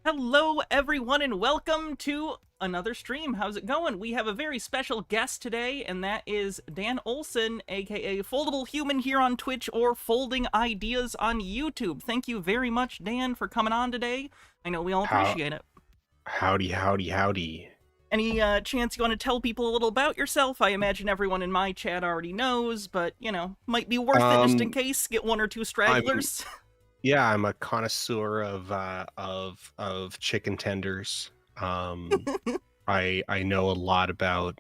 Hello, everyone, and welcome to another stream. How's it going? We have a very special guest today, and that is Dan Olson, aka Foldable Human here on Twitch or Folding Ideas on YouTube. Thank you very much, Dan, for coming on today. I know we all How, appreciate it. howdy. Any chance you want to tell people a little about yourself? I imagine everyone in my chat already knows, but, might be worth it just in case. Get one or two I'm stragglers. I'm a connoisseur of chicken tenders. I know a lot about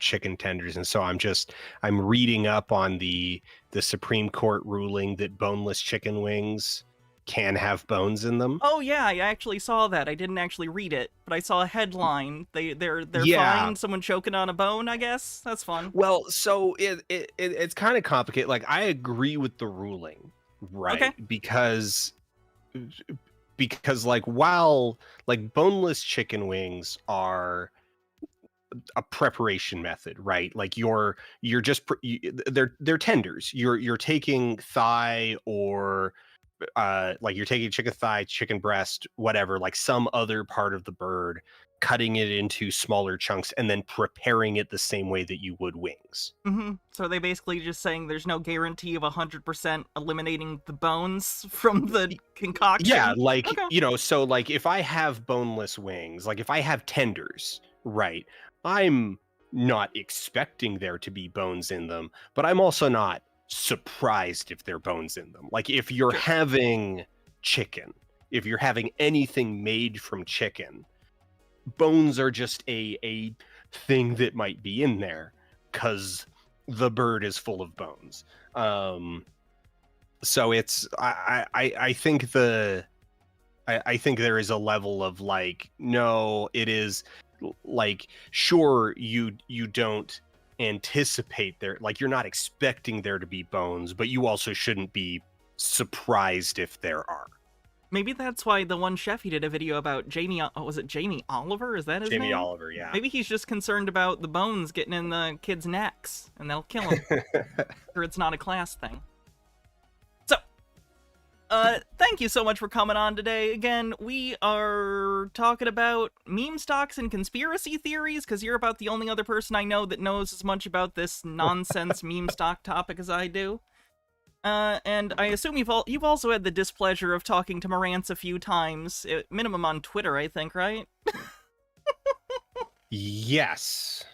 chicken tenders, and so I'm reading up on the Supreme Court ruling that boneless chicken wings can have bones in them. Oh yeah, I actually saw that. I didn't actually read it, but I saw a headline. They're Yeah. fine. Someone choking on a bone, I guess. That's fun. Well, so it's kind of complicated. Like, I agree with the ruling, Okay. right? Because like, while like boneless chicken wings are a preparation method, right? Like, you're just they're tenders. You're taking thigh, or like you're taking chicken thigh, chicken breast, whatever, like some other part of the bird, cutting it into smaller chunks and then preparing it the same way that you would wings. So are they basically just saying there's no guarantee of 100% eliminating the bones from the Yeah, concoction? like, Okay. so like, if I have boneless wings, like if I have tenders, right, I'm not expecting there to be bones in them, but I'm also not surprised if there are bones in them. Like, if you're Sure. having chicken, if you're having anything made from chicken, bones are just a thing that might be in there because the bird is full of bones. So it's I think I think there is a level of, like, no, it is like, sure, you don't anticipate there, like, you're not expecting there to be bones, but you also shouldn't be surprised if there are. Maybe that's why the one chef he did a video about was it Jamie Oliver? Is that his Jamie name? Oliver, yeah. Maybe he's just concerned about the bones getting in the kids' necks, and they'll kill him. Or it's not a class thing. So, thank you so much for coming on today. Again, we are talking about meme stocks and conspiracy theories, because you're about the only other person I know that knows as much about this nonsense meme stock topic as I do. And I assume you've also had the displeasure of talking to Marantz a few times, at minimum on Twitter, I think, right? Yes.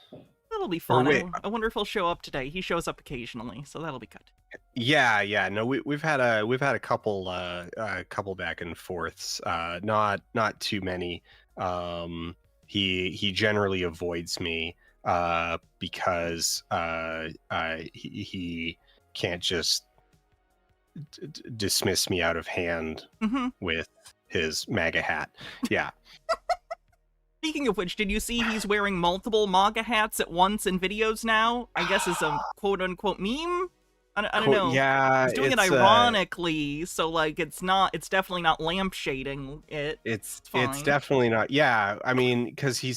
That'll be Or fun. wait, I wonder if he'll show up today. He shows up occasionally, so that'll be good. yeah. No, we've had a couple back and forths. Not too many. He generally avoids me because he can't just dismiss me out of hand with his MAGA hat. Yeah. Speaking of which, did you see he's wearing multiple MAGA hats at once in videos now? I guess it's a quote-unquote meme? I don't know. Yeah, He's doing it it's ironically, so, like, it's definitely not lampshading it. it's Fine. definitely not. Yeah, I mean, because he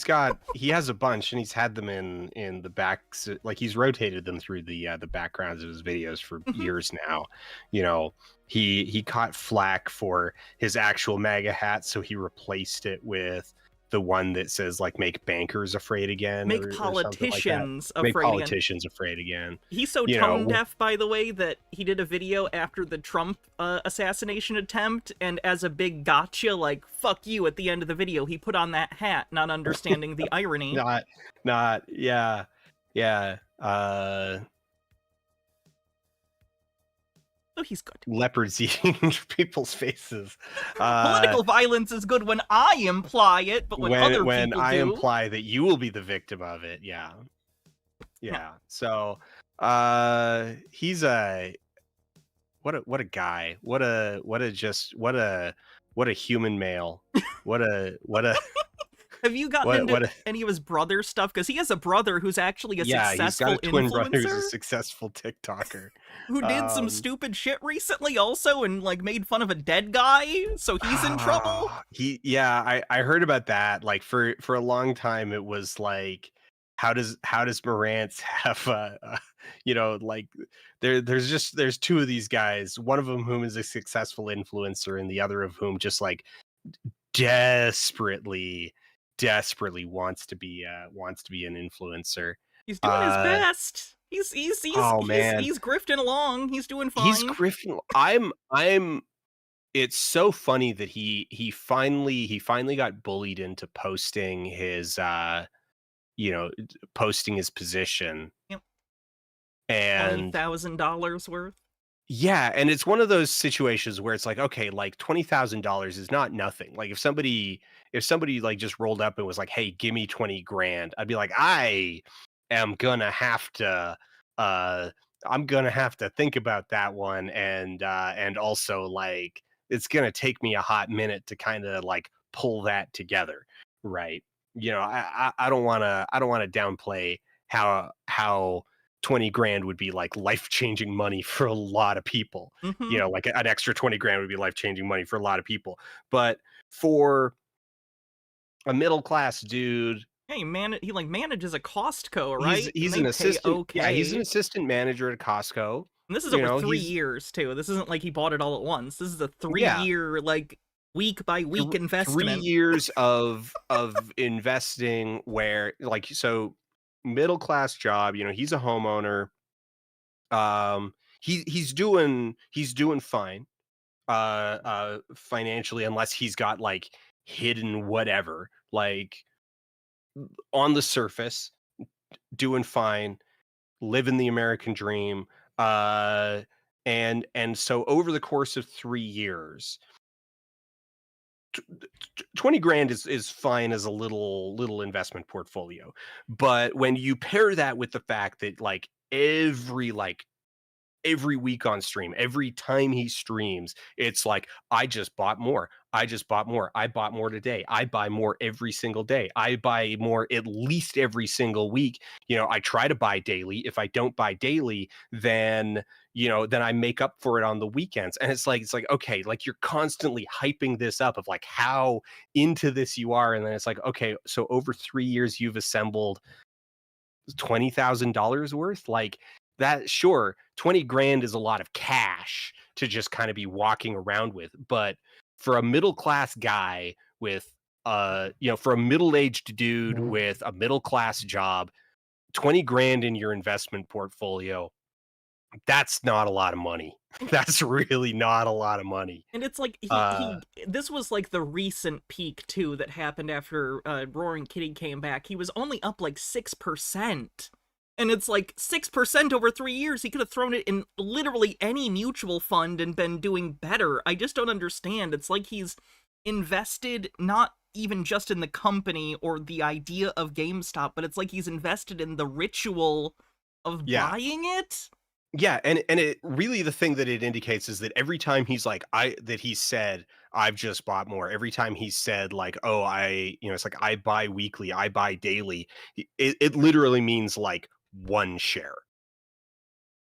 has a bunch, and he's had them in the backs, like, he's rotated them through the backgrounds of his videos for years now. You know, he caught flack for his actual MAGA hat, so he replaced it with the one that says, like, "Make bankers afraid again," Make or something like that. politicians Make afraid again. politicians afraid again. He's so You tone know, deaf, by the way, that he did a video after the Trump assassination attempt, and as a big gotcha, like, fuck you, at the end of the video, he put on that hat, not understanding the irony. yeah. So he's good. Leopards eating into people's faces. Political violence is good when I imply it, but when other people I do... imply that you will be the victim of it, yeah. Yeah. So, he's a what a guy. What a human male. What a Have you gotten into any of his brother stuff? Because he has a brother who's actually a successful he's got a twin brother who's a influencer successful TikToker. who did some stupid shit recently also, and, like, made fun of a dead guy, so he's in trouble. I heard about that. Like, for a long time, it was like, how does Marantz have like, there's two of these guys, one of them whom is a successful influencer, and the other of whom just, like, desperately wants to be an influencer. He's doing his Uh best. He's oh he's man, he's grifting along. He's doing he's fine. griffin. I'm It's so funny that he finally got bullied into posting his posting his position. Yep, And $20,000 worth. yeah, and it's one of those situations where it's like, okay, like $20,000 is not nothing. Like if somebody like just rolled up and was like, "Hey, give me 20 grand," I'd be like, "I am gonna have to uh I'm gonna have to think about that one, and also like it's gonna take me a hot minute to kind of like pull that together." Right. I don't wanna downplay how 20 grand would be like life-changing money for a lot of people. Mm-hmm. Like an extra 20 grand would be life-changing money for a lot of people. But for a middle class dude, Yeah, he like manages a Costco, he's right? And he's they an pay assistant. Yeah, he's an okay. assistant manager at Costco. And this is You over know, 3 years too. This isn't like he bought it all at once. This is a three yeah, year like week by week 3 investment. years of investing where like so middle class job, he's a homeowner. He's doing fine financially, unless he's got like hidden whatever, like on the surface doing fine, living the American dream. uh and so over the course of 3 years, 20 grand is fine as a little investment portfolio. But when you pair that with the fact that like every week on stream, every time he streams, it's like, I just bought more. I just bought more. I bought more today. I buy more every single day. I buy more at least every single week. I try to buy daily. If I don't buy daily, then I make up for it on the weekends. And it's like, okay, like you're constantly hyping this up of like how into this you are. And then it's like, okay, so over 3 years, you've assembled $20,000 worth. Like that, sure, 20 grand is a lot of cash to just kind of be walking around with. But for a middle class guy with for a middle-aged dude with a middle class job, 20 grand in your investment portfolio, that's not a lot of money. That's really not a lot of money. And it's like uh he this was like the recent peak too that happened after Roaring Kitty came back. He was only up like 6%. And it's like 6% over 3 years. He could have thrown it in literally any mutual fund and been doing better. I just don't understand. It's like he's invested not even just in the company or the idea of GameStop, but it's like he's invested in the ritual of yeah. buying it. Yeah, and it really, the thing that it indicates is that every time he's like, he said, "I've just bought more." Every time he said like, "Oh, it's like I buy weekly, I buy daily." It literally means like one share.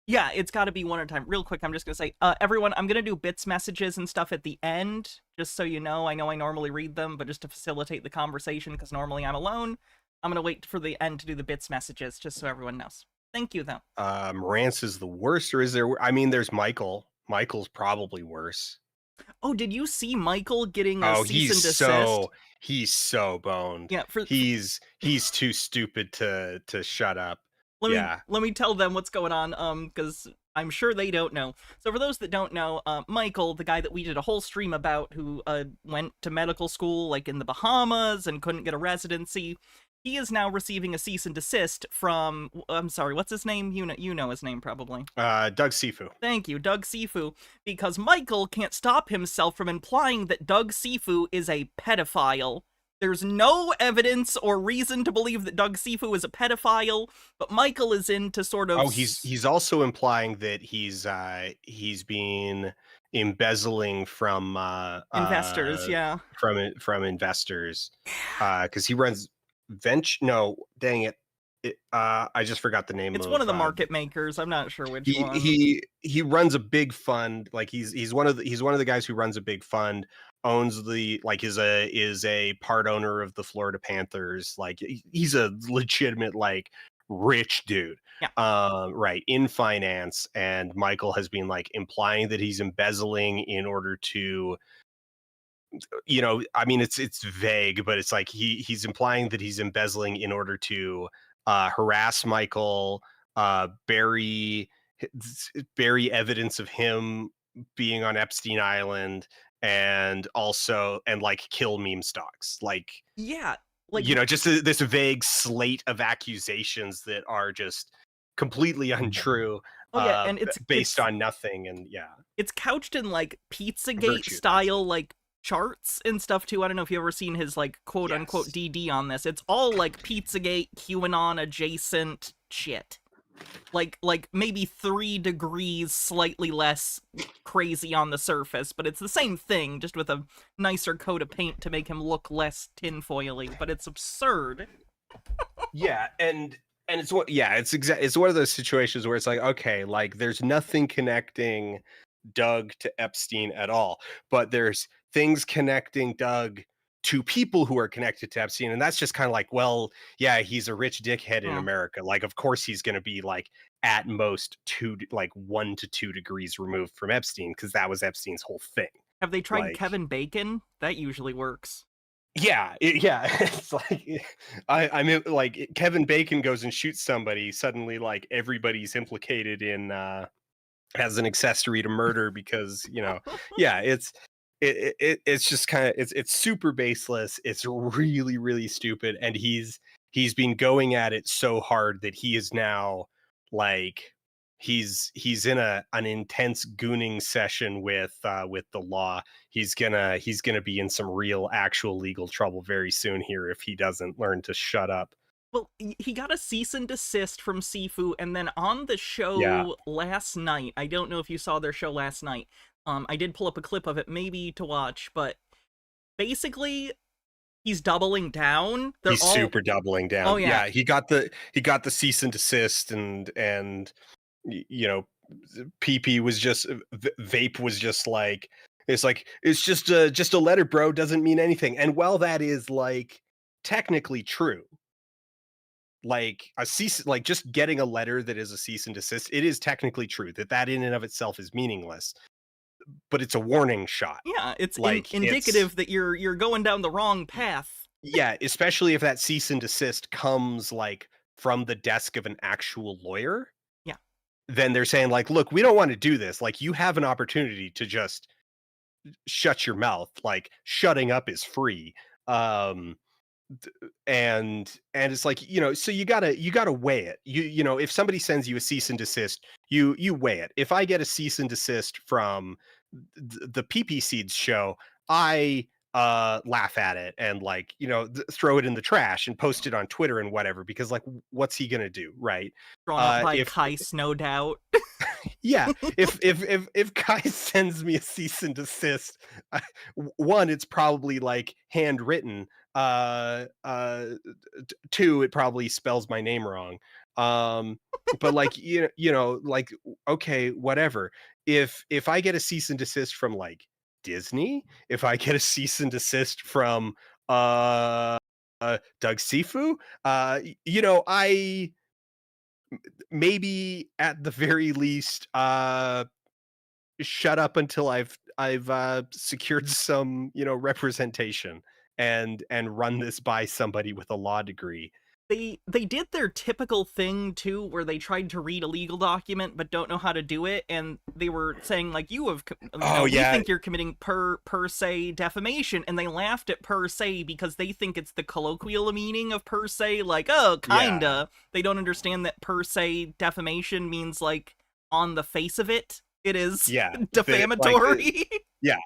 Yeah, it's got to be one at a time. Real quick, I'm just gonna say, everyone, I'm gonna do bits messages and stuff at the end, just so you know. I know I normally read them, but just to facilitate the conversation, because normally I'm alone, I'm gonna wait for the end to do the bits messages, just so everyone knows. Thank you, though. Rance is the worst, or is there? I mean, there's Michael. Michael's probably worse. Oh, did you see Michael getting a Oh, cease and desist? he's so boned. Yeah, He's too stupid to shut up. Yeah. let me tell them what's going on, because I'm sure they don't know. So for those that don't know, Michael, the guy that we did a whole stream about, who went to medical school like in the Bahamas and couldn't get a residency, he is now receiving a cease and desist from, I'm sorry, what's his name? You know his name probably. Doug Sifu. Thank you, Doug Sifu, because Michael can't stop himself from implying that Doug Sifu is a pedophile. There's no evidence or reason to believe that Doug Sifu is a pedophile, but Michael is into sort of... Oh, he's also implying that he's been embezzling from investors, yeah. from investors, because he runs venture. No, dang it. I just forgot the name It's of one of the market makers. I'm not sure which he one. he runs a big fund. Like he's one of the guys who runs a big fund, owns the like is a part owner of the Florida Panthers. Like he's a legitimate like rich dude. Yeah. Right, in finance. And Michael has been like implying that he's embezzling in order to I mean, it's vague, but it's like he's implying that he's embezzling in order to harass Michael, bury bury evidence of him being on Epstein Island, and also like kill meme stocks, like, Yeah, like, just this vague slate of accusations that are just completely untrue, oh yeah, and based on nothing, and yeah, it's couched in like Pizzagate virtue. That's it. style like charts and stuff too. I don't know if you've ever seen his like quote unquote Yes. DD on this. It's all like Pizzagate, QAnon adjacent shit. Like maybe 3 degrees slightly less crazy on the surface, but it's the same thing, just with a nicer coat of paint to make him look less tinfoily. But it's absurd. Yeah, and it's what yeah, it's one of those situations where it's like, okay, like there's nothing connecting Doug to Epstein at all, but there's things connecting Doug to people who are connected to Epstein, and that's just kind of like, well, yeah, he's a rich dickhead in Hmm. America. Like, of course he's going to be like at most 1 to 2 degrees removed from Epstein, because that was Epstein's whole thing. Have they tried Like, Kevin Bacon? That usually works. yeah, yeah. It's like I mean, like Kevin Bacon goes and shoots somebody. Suddenly, like everybody's implicated in as an accessory to murder because yeah, it's just kind of it's super baseless. It's really really stupid, and he's been going at it so hard that he is now like he's in an intense gooning session with the law. He's gonna be in some real actual legal trouble very soon here if he doesn't learn to shut up. Well, he got a cease and desist from Sifu, and then on the Yeah, show last night, I don't know if you saw their show last night. I did pull up a clip of it, maybe to watch, but basically, he's doubling down. They're he's all, super doubling down. oh yeah, Yeah, he got the cease and desist, and you know, PP was just vape was just like it's just a letter, bro, doesn't mean anything. And while that is like technically true, like a cease, like just getting a letter that is a cease and desist, it is technically true that in and of itself is meaningless, but it's a warning shot. yeah. It's Like it's indicative that you're going down the wrong path. yeah, especially if that cease and desist comes like from the desk of an actual lawyer, Yeah, then they're saying like, look, we don't want to do this. Like, you have an opportunity to just shut your mouth. Like, shutting up is free. um and it's like, so you gotta weigh it. If somebody sends you a cease and desist, you weigh it. If I get a cease and desist from the PP Seeds show, I laugh at it and like, throw it in the trash and post it on Twitter and whatever, because like, what's he gonna do, right? drawn up by If Kais, no doubt. Yeah, if Kai sends me a cease and desist, one, it's probably like handwritten. Two, it probably spells my name wrong. But like, like, okay, whatever. If I get a cease and desist from like Disney, if I get a cease and desist from Doug Sifu, I maybe at the very least shut up until I've secured some representation and run this by somebody with a law degree. They did their typical thing too, where they tried to read a legal document but don't know how to do it, and they were saying like, Oh we yeah, think you're committing per se defamation, and they laughed at per se because they think it's the colloquial meaning of per se, like, oh, yeah, kinda. They don't understand that per se defamation means like on the face of it, it is yeah. defamatory. Yeah,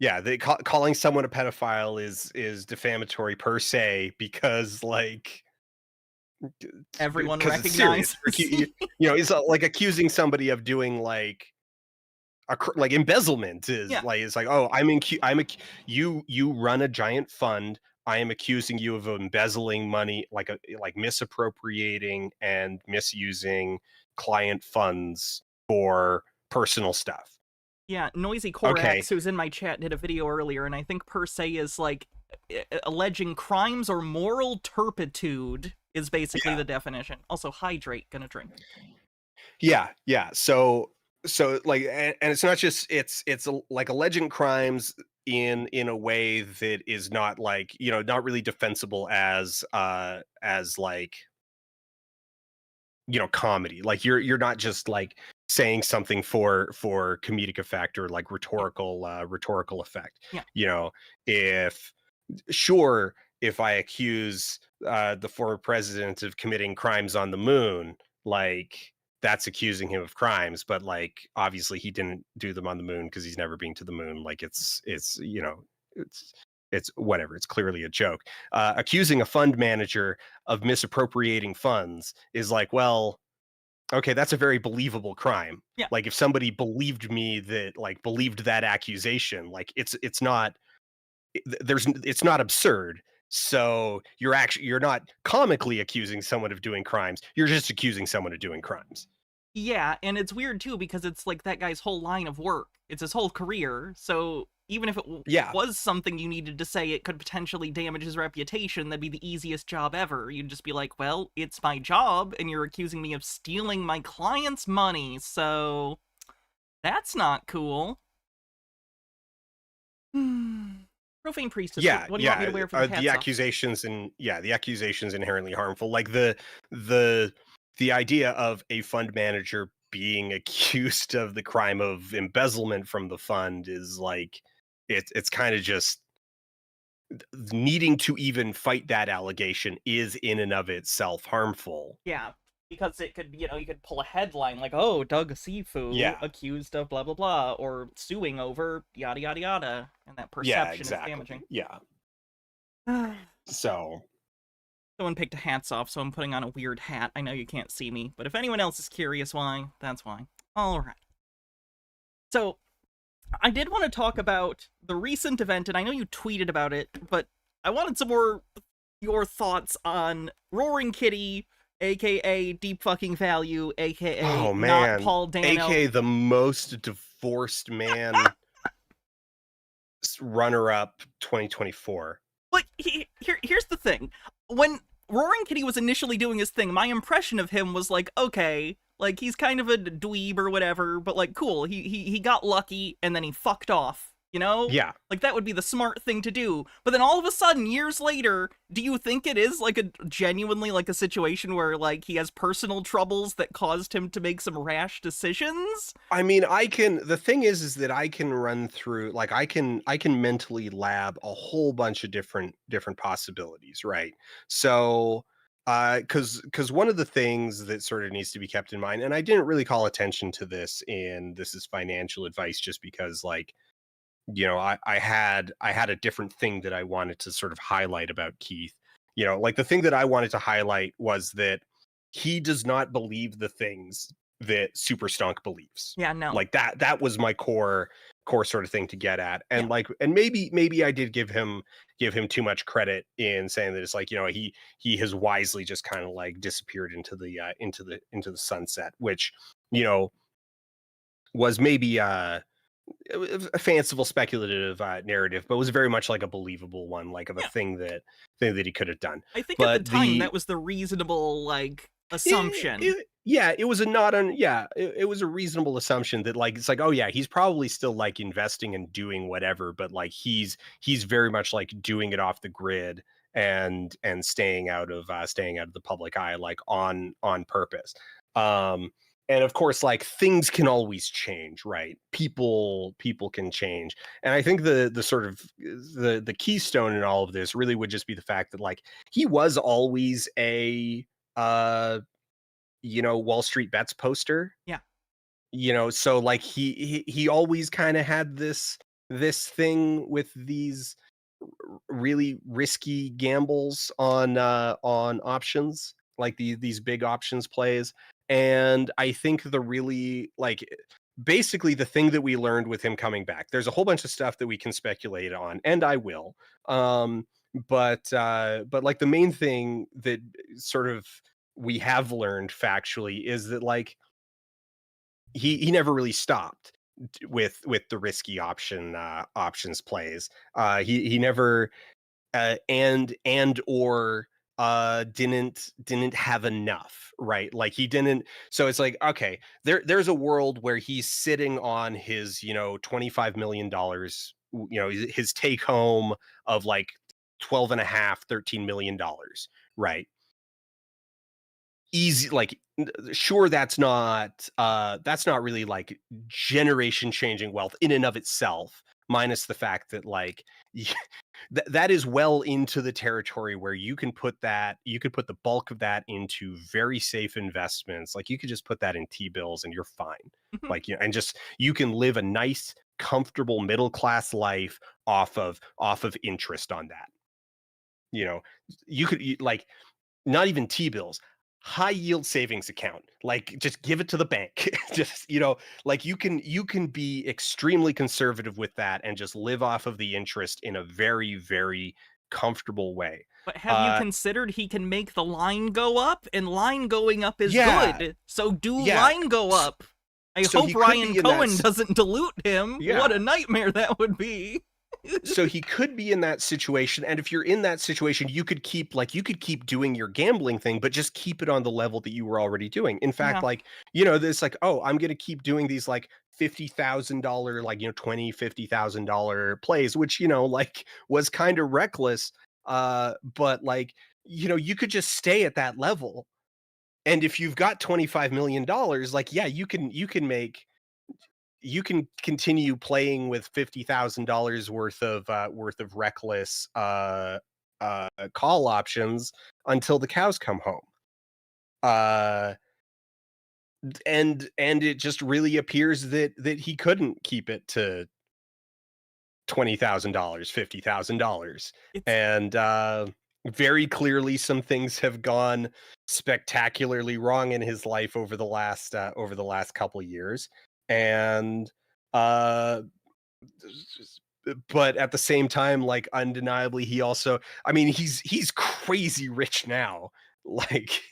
yeah. Calling someone a pedophile is defamatory per se, because like Everyone because it's serious. recognizes. It's like accusing somebody of doing like like embezzlement is Yeah. like, it's like, oh, you run a giant fund. I am accusing you of embezzling money, like misappropriating and misusing client funds for personal stuff. Yeah, Noisy Okay, Corax, who's in my chat, did a video earlier, and I think per se is like alleging crimes or moral turpitude is basically yeah, the definition. Also, hydrate, gonna drink. yeah. So like, and it's not just like alleging crimes in a way that is not like, not really defensible as like, comedy. Like you're not just like saying something for comedic effect or like Yeah. rhetorical effect. Yeah. You know, if sure, if I accuse the former president of committing crimes on the moon, like that's accusing him of crimes, but like obviously he didn't do them on the moon because he's never been to the moon. Like it's it's whatever. It's clearly a joke. Accusing a fund manager of misappropriating funds is like, well, okay, that's a very believable crime. Yeah. Like if somebody believed me that like believed that accusation, like it's not it's not absurd. So you're not comically accusing someone of doing crimes. You're just accusing someone of doing crimes. Yeah, and it's weird too because it's like that guy's whole line of work. It's his whole career. So even if it Yeah. was something you needed to say, it could potentially damage his reputation. That'd be the easiest job ever. You'd just be like, "Well, it's my job, and you're accusing me of stealing my client's money, so that's not cool." Profane priestess. Yeah, What do you want me yeah. to wear for the The hats off? accusations and yeah, the accusations inherently harmful. Like the the idea of a fund manager being accused of the crime of embezzlement from the fund is like it's kind of just needing to even fight that allegation is in and of itself harmful. Yeah, because it could, you could pull a headline like, "Oh, Doug Sifu Yeah. accused of blah blah blah," or suing over yada yada yada, and that Yeah, perception is exactly. damaging. Yeah. Someone So, picked a hats off, so I'm putting on a weird hat. I know you can't see me, but if anyone else is curious why, that's why. All right. So I did want to talk about the recent event, and I know you tweeted about it, but I wanted some more your thoughts on Roaring Kitty, aka Deep Fucking Value, aka oh not man, Paul Dano. aka the most divorced man runner up 2024. Like, here's the thing. When Roaring Kitty was initially doing his thing, my impression of him was like, okay, like he's kind of a dweeb or whatever, but like cool. He got lucky and then he fucked off. You know? Yeah. Like that would be the smart thing to do. But then all of a sudden, years later, do you think it is like a genuinely like a situation where like he has personal troubles that caused him to make some rash decisions? I mean, the thing is that I can run through like I can mentally lab a whole bunch of different possibilities, right? So cuz one of the things that sort of needs to be kept in mind, and I didn't really call attention to this in This Is Financial Advice just because like I had a different thing that I wanted to sort of highlight about Keith. Like the thing that I wanted to highlight was that he does not believe the things that Super Stunk believes. Yeah, no. Like that was my core sort of thing to get at. Yeah. And like and maybe I did give him too much credit in saying that it's like, he has wisely just kind of like disappeared into the sunset, which, you know, was maybe it was a fanciful speculative narrative, but was very much like a believable one, like of a Yeah. thing that he could have done. I think at the But time that was the reasonable like assumption. it was a not on yeah it was a reasonable assumption that like it's like, oh yeah, he's probably still like investing and doing whatever, but like he's very much like doing it off the grid and staying out of the public eye, like on purpose. um and of course, like things can always change, right? People can change. And I think the sort of the keystone in all of this really would just be the fact that like he was always a Wall Street Bets poster. Yeah. So like he always kind of had this thing with these really risky gambles on options, like these big options plays. And I think the really like basically the thing that we learned with him coming back, there's a whole bunch of stuff that we can speculate on, and I will. But like the main thing that sort of we have learned factually is that like he never really stopped with the risky options plays. He never and or didn't have enough, right? Like he didn't. So it's like, okay, there's a world where he's sitting on his $25 million his take home of like 12 and a half, $13 million, right? Easy, like, sure, that's not really like generation changing wealth in and of itself, minus the fact that like that is well into the territory where you could put the bulk of that into very safe investments. Like you could just put that in T-bills and you're fine. Like, and just you can live a nice, comfortable middle class life off of interest on that. You could like not even T-bills, high yield savings account. Like just give it to the bank. Just, like you can be extremely conservative with that and just live off of the interest in a very, very comfortable way. But have you considered he can make the line go up? And line going up is good. So line go up. I hope Ryan Cohen doesn't dilute him. Yeah. What a nightmare that would be. So he could be in that situation, and if you're in that situation, you could keep doing your gambling thing, but just keep it on the level that you were already doing. In fact, like, this like, oh, I'm going to keep doing these like $50,000, like, $20,000-$50,000 plays, which, like was kind of reckless. But like, you could just stay at that level. And if you've got $25 million, like, yeah, you can continue playing with $50,000 worth of reckless call options until the cows come home. And it just really appears that he couldn't keep it to $20,000, $50,000, and very clearly some things have gone spectacularly wrong in his life over the last couple of years. And but at the same time, like, undeniably, he also, I mean, he's crazy rich now. Like,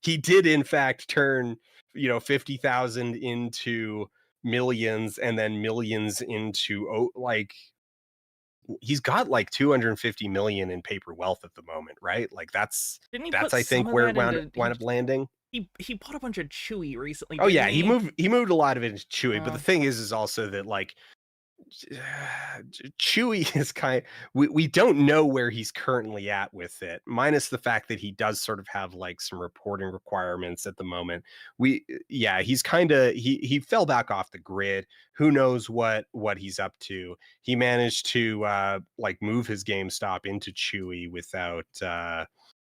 he did in fact turn 50,000 into millions, and then millions into like, he's got like 250 million in paper wealth at the moment, right? Like that's I think where it wound up landing. He bought a bunch of Chewy recently. Oh yeah, he moved a lot of it into Chewy, but the thing is also that like Chewy is we don't know where he's currently at with it, minus the fact that he does sort of have like some reporting requirements at the moment. He's he fell back off the grid. Who knows what he's up to. He managed to like move his GameStop into Chewy without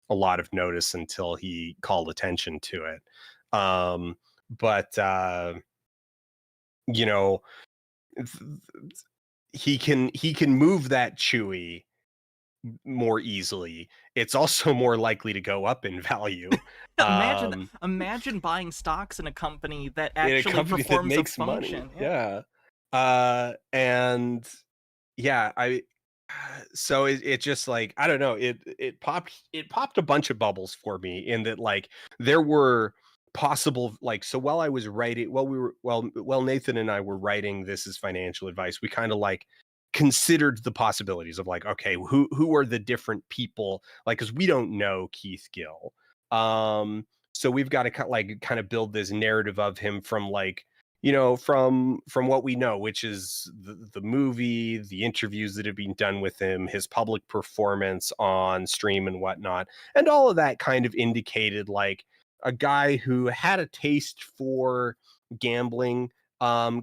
a lot of notice until he called attention to it. But he can move that Chewy more easily. It's also more likely to go up in value. Imagine buying stocks in a company that actually performs a function. Money. And so it just like, I don't know, it popped a bunch of bubbles for me in that like there were possible, like, so while I was writing, while Nathan and I were writing This Is Financial Advice, we kind of like considered the possibilities of like, okay, who are the different people, like, because we don't know Keith Gill, so we've got to kind of build this narrative of him from like, from what we know, which is the movie, the interviews that have been done with him, his public performance on stream and whatnot, and all of that kind of indicated like a guy who had a taste for gambling,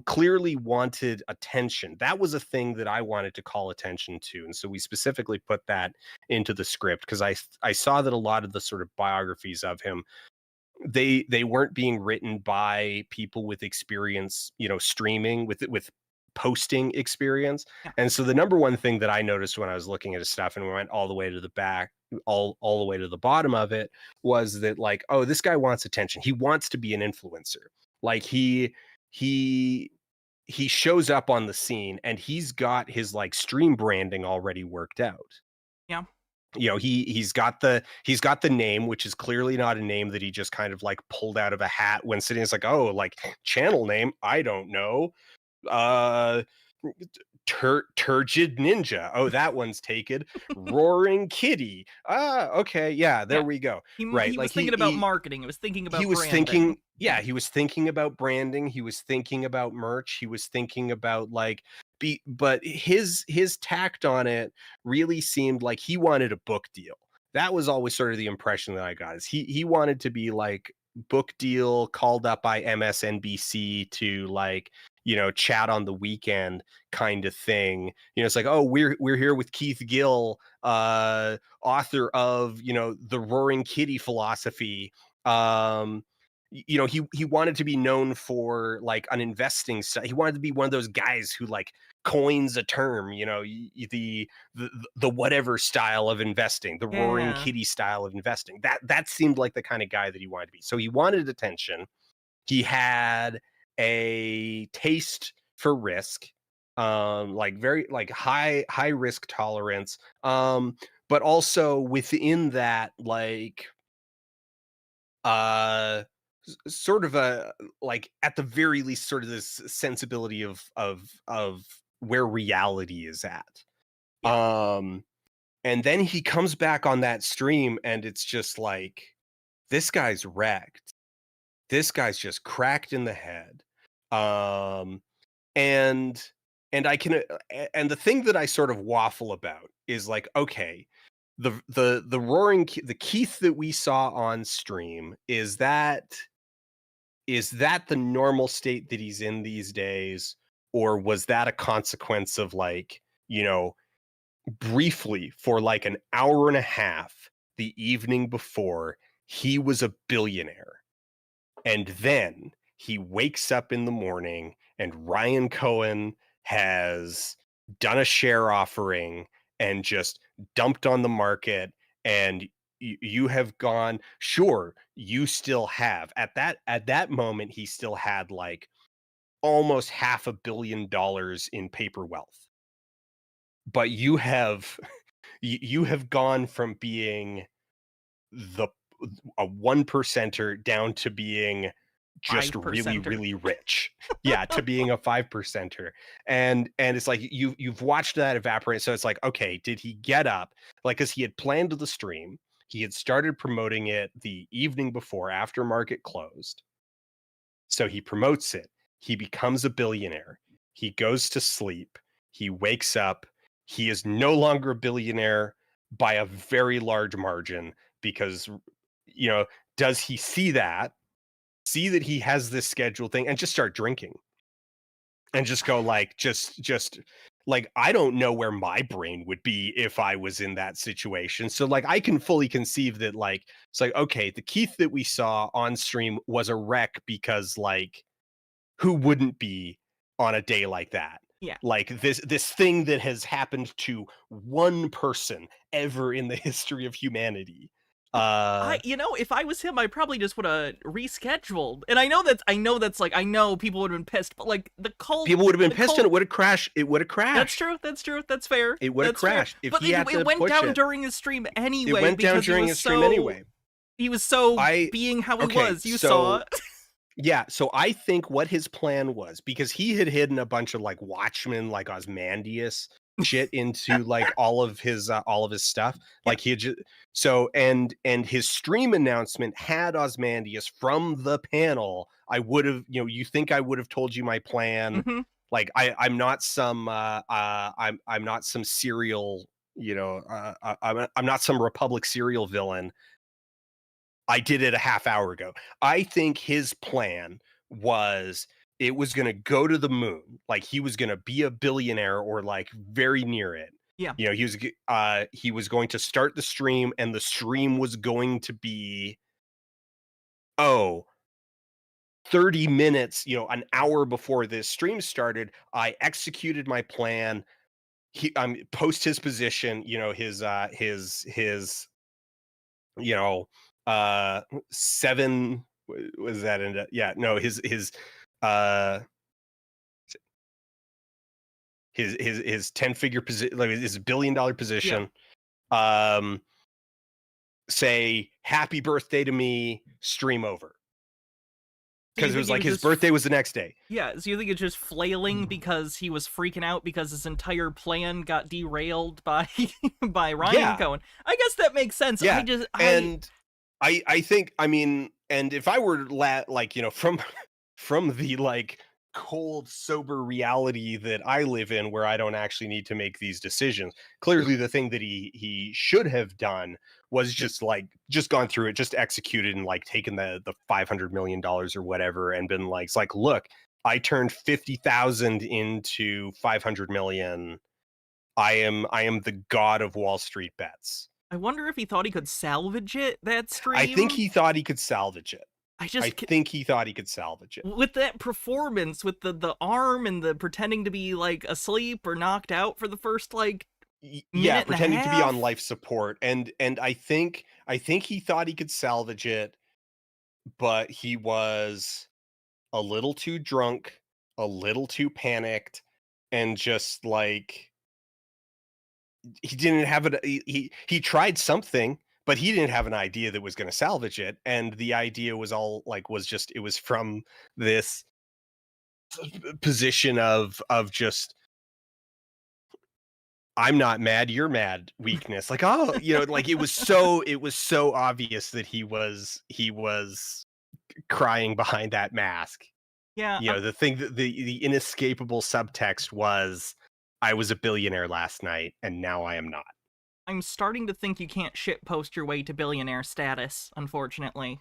clearly wanted attention. That was a thing that I wanted to call attention to, and so we specifically put that into the script because I saw that a lot of the sort of biographies of him, they weren't being written by people with experience, streaming with posting experience. And so the number one thing that I noticed when I was looking at his stuff, and we went all the way to the back, all the way to the bottom of it, was that like, oh, this guy wants attention. He wants to be an influencer. Like he shows up on the scene and he's got his like stream branding already worked out. Yeah. He's got the name, which is clearly not a name that he just kind of like pulled out of a hat when sitting. It's like, oh, like channel name, I don't know. Turgid Ninja. Oh, that one's taken. Roaring Kitty. Okay, yeah, there we go. He was thinking about marketing. He was thinking about branding. He was thinking about branding. He was thinking about merch. He was thinking about like but his tact on it really seemed like he wanted a book deal. That was always sort of the impression that I got, is he wanted to be like book deal, called up by MSNBC to like, chat on the weekend kind of thing. It's like, oh, we're here with Keith Gill, author of, the Roaring Kitty philosophy. He wanted to be known for like an investing he wanted to be one of those guys who like coins a term, the whatever style of investing, the Roaring Yeah. Kitty style of investing. That seemed like the kind of guy that he wanted to be. So he wanted attention. He had a taste for risk, like very like high risk tolerance, but also within that, like sort of a, like, at the very least, sort of this sensibility of where reality is at. Yeah. And then he comes back on that stream and it's just like, this guy's wrecked. This guy's just cracked in the head. And I can and the thing that I sort of waffle about is like, okay, the Keith that we saw on stream, is that the normal state that he's in these days, or was that a consequence of like, briefly for like an hour and a half the evening before, he was a billionaire, and then he wakes up in the morning and Ryan Cohen has done a share offering and just dumped on the market, and you have gone, sure, you still have at that moment, he still had like almost $500 million in paper wealth, but you have gone from being the a 1%er down to being just really 5%er. really rich. Yeah, to being a 5%er. And it's like you've watched that evaporate. So it's like, okay, did he get up, like, because he had planned the stream, he had started promoting it the evening before, after market closed, so he promotes it, he becomes a billionaire, he goes to sleep, he wakes up, he is no longer a billionaire by a very large margin, because does he see that he has this scheduled thing and just start drinking and just go like, just like, I don't know where my brain would be if I was in that situation. So like, I can fully conceive that, like, it's like, okay, the Keith that we saw on stream was a wreck, because like, who wouldn't be on a day like that? Yeah. Like this thing that has happened to one person ever in the history of humanity. If I was him, I probably just would have rescheduled. And I know that's like, I know people would have been pissed, but like people would have been pissed, and it would have crashed. That's true. That's fair. It would have crashed. But it went down during his stream anyway. It went down during his stream anyway. He was so being how he was. You saw it. Yeah, so I think what his plan was, because he had hidden a bunch of like Watchmen, like Osmandius shit into like all of his stuff. Like he had and his stream announcement had Osmandius from the panel. I would have, you think I would have told you my plan. Mm-hmm. Like I'm not some I'm not some serial, I'm not some Republic serial villain. I did it a half hour ago. I think his plan was, it was going to go to the moon. Like, he was going to be a billionaire, or like very near it. Yeah. He was going to start the stream, and the stream was going to be 30 minutes, an hour before this stream started. I executed my plan. He post his position, his 7 was that in his 10-figure position, like his $1 billion position. Say happy birthday to me, stream over, because it was like his birthday was the next day. Yeah, so you think it's just flailing because he was freaking out because his entire plan got derailed by Ryan Cohen? I guess that makes sense. Yeah. I think, I mean, and if I were from the like cold, sober reality that I live in where I don't actually need to make these decisions. Clearly, the thing that he should have done was just gone through it, just executed and like taken the $500 million or whatever and been like, it's like, look, I turned 50,000 into 500 million. I am the god of Wall Street bets. I wonder if he thought he could salvage it, that I think stream. he thought he could salvage it. I I just think he thought he could salvage it. with that performance, with the arm and the pretending to be like asleep or knocked out for the first like Yeah, minute and a pretending to be on half. life support, and I think he thought he could salvage it, but he was a little too drunk, a little too panicked, and just like he didn't have it. He tried something, but he didn't have an idea that was going to salvage it, and the idea was all like was just it was from this position of just I'm not mad, you're mad weakness. Like, oh, like it was so obvious that he was crying behind that mask. Yeah, The thing that the inescapable subtext was I was a billionaire last night and now I am not. I'm starting to think you can't shit post your way to billionaire status, unfortunately.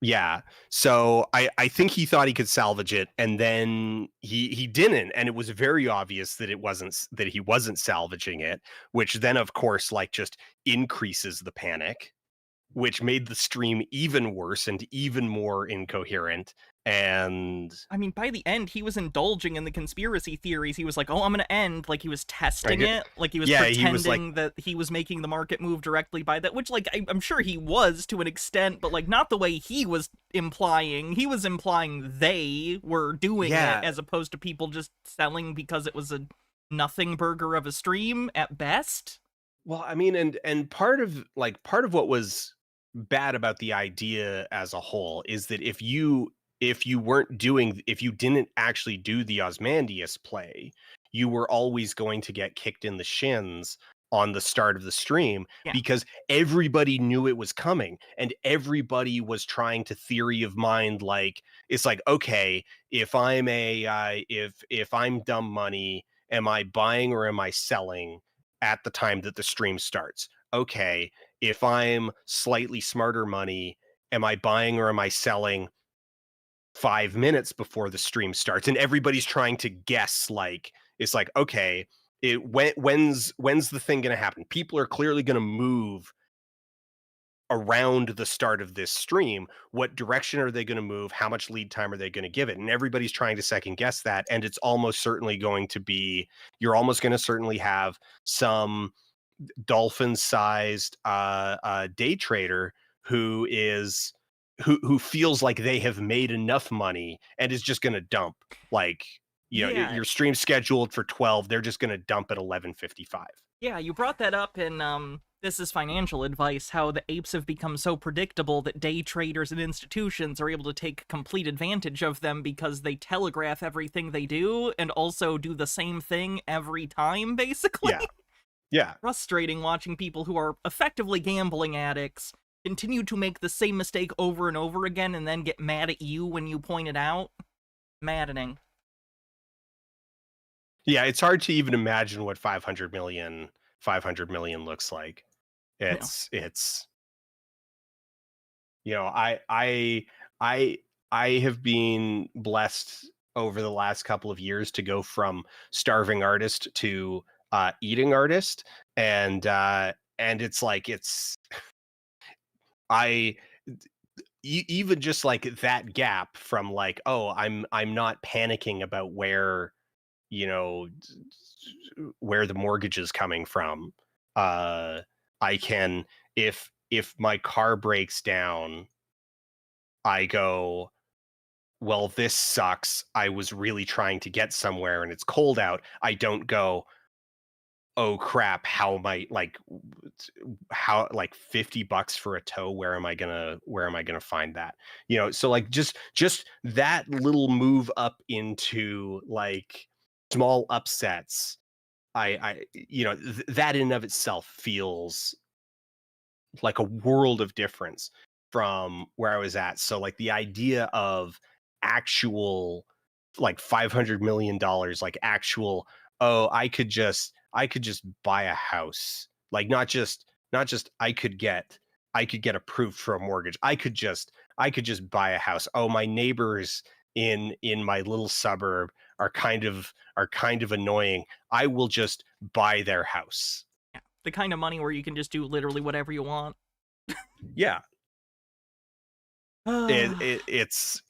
Yeah. So I think he thought he could salvage it and then he didn't, and it was very obvious that he wasn't salvaging it, which then of course like just increases the panic, which made the stream even worse and even more incoherent. And I mean, by the end, he was indulging in the conspiracy theories. He was like, "Oh, I'm gonna end." Like he was I testing get, it. Like he was yeah, he was like, pretending that he was making the market move directly by that. Which, like, I'm sure he was to an extent, but like not the way he was implying. He was implying they were doing yeah, it, as opposed to people just selling because it was a nothing burger of a stream at best. well, I mean, and part of what was bad about the idea as a whole is that if you didn't actually do the Osmandius play, you were always going to get kicked in the shins on the start of the stream Yeah. because everybody knew it was coming and everybody was trying to theory of mind like it's like, okay, if I'm dumb money, am I buying or am I selling at the time that the stream starts? Okay, if I'm slightly smarter money, am I buying or am I selling 5 minutes before the stream starts? And everybody's trying to guess, like, it's like, okay, when's the thing going to happen? People are clearly going to move around the start of this stream. What direction are they going to move? How much lead time are they going to give it? And everybody's trying to second guess that. And it's almost certainly going to be, you're almost going to certainly have some dolphin-sized day trader who feels like they have made enough money and is just going to dump. Like, Yeah, your stream scheduled for 12, they're just going to dump at 11:55. yeah, you brought that up in This is Financial Advice, how the apes have become so predictable that day traders and institutions are able to take complete advantage of them because they telegraph everything they do and also do the same thing every time, basically. Yeah. Yeah. Frustrating watching people who are effectively gambling addicts continue to make the same mistake over and over again and then get mad at you when you point it out. Maddening. Yeah, it's hard to even imagine what 500 million looks like. No. It's I I have been blessed over the last couple of years to go from starving artist to eating artist, and it's like I even just like that gap from like, oh, I'm not panicking about you know where the mortgage is coming from. I can, if my car breaks down, I go, well, this sucks. I was really trying to get somewhere and it's cold out. I don't go, oh crap, how am I like how like $50 for a tow? Where am I gonna find that? So like just that little move up into like small upsets. That in and of itself feels like a world of difference from where I was at. So like the idea of actual like $500 million, like actual, oh, I could just buy a house. Like not just I could get approved for a mortgage. I could just buy a house. Oh, my neighbors in my little suburb are kind of annoying. I will just buy their house. Yeah. The kind of money where you can just do literally whatever you want. Yeah. It, it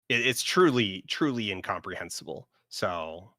it's truly incomprehensible. So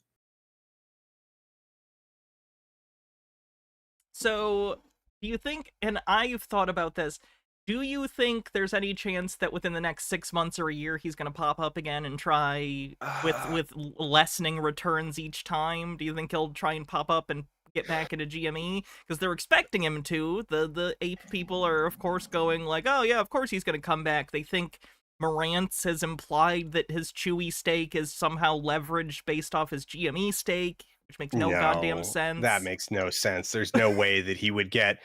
So, do you think, and I've thought about this, do you think there's any chance that within the next 6 months or a year he's going to pop up again and try with lessening returns each time? Do you think he'll try and pop up and get back into GME? Because they're expecting him to. The ape people are, of course, going like, oh yeah, of course he's going to come back. They think Marantz has implied that his Chewy stake is somehow leveraged based off his GME stake, which makes no goddamn no, that sense. makes no sense. There's no way that he would get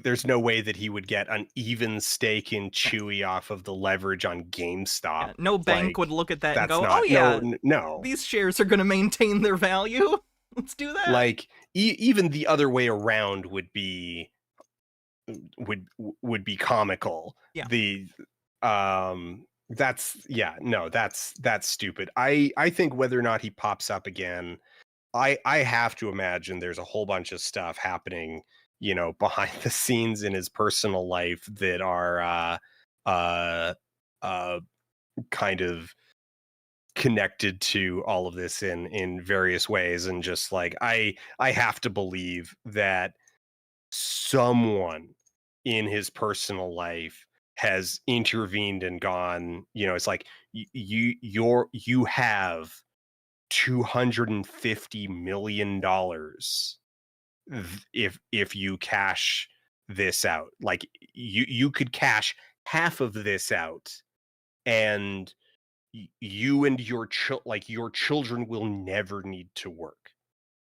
there's no way that he would get an even stake in Chewy off of the leverage on GameStop. Yeah, no bank Like would look at that and that's go, "Oh not yeah, no. these shares are going to maintain their value. Let's do that." Like even the other way around would be comical. Yeah, The that's yeah, no, that's stupid. I think whether or not he pops up again, I have to imagine there's a whole bunch of stuff happening, behind the scenes in his personal life that are uh uh kind of connected to all of this in various ways. And just like I have to believe that someone in his personal life has intervened and gone, it's like you have $250 million if you cash this out. Like you could cash half of this out, and you and your children will never need to work.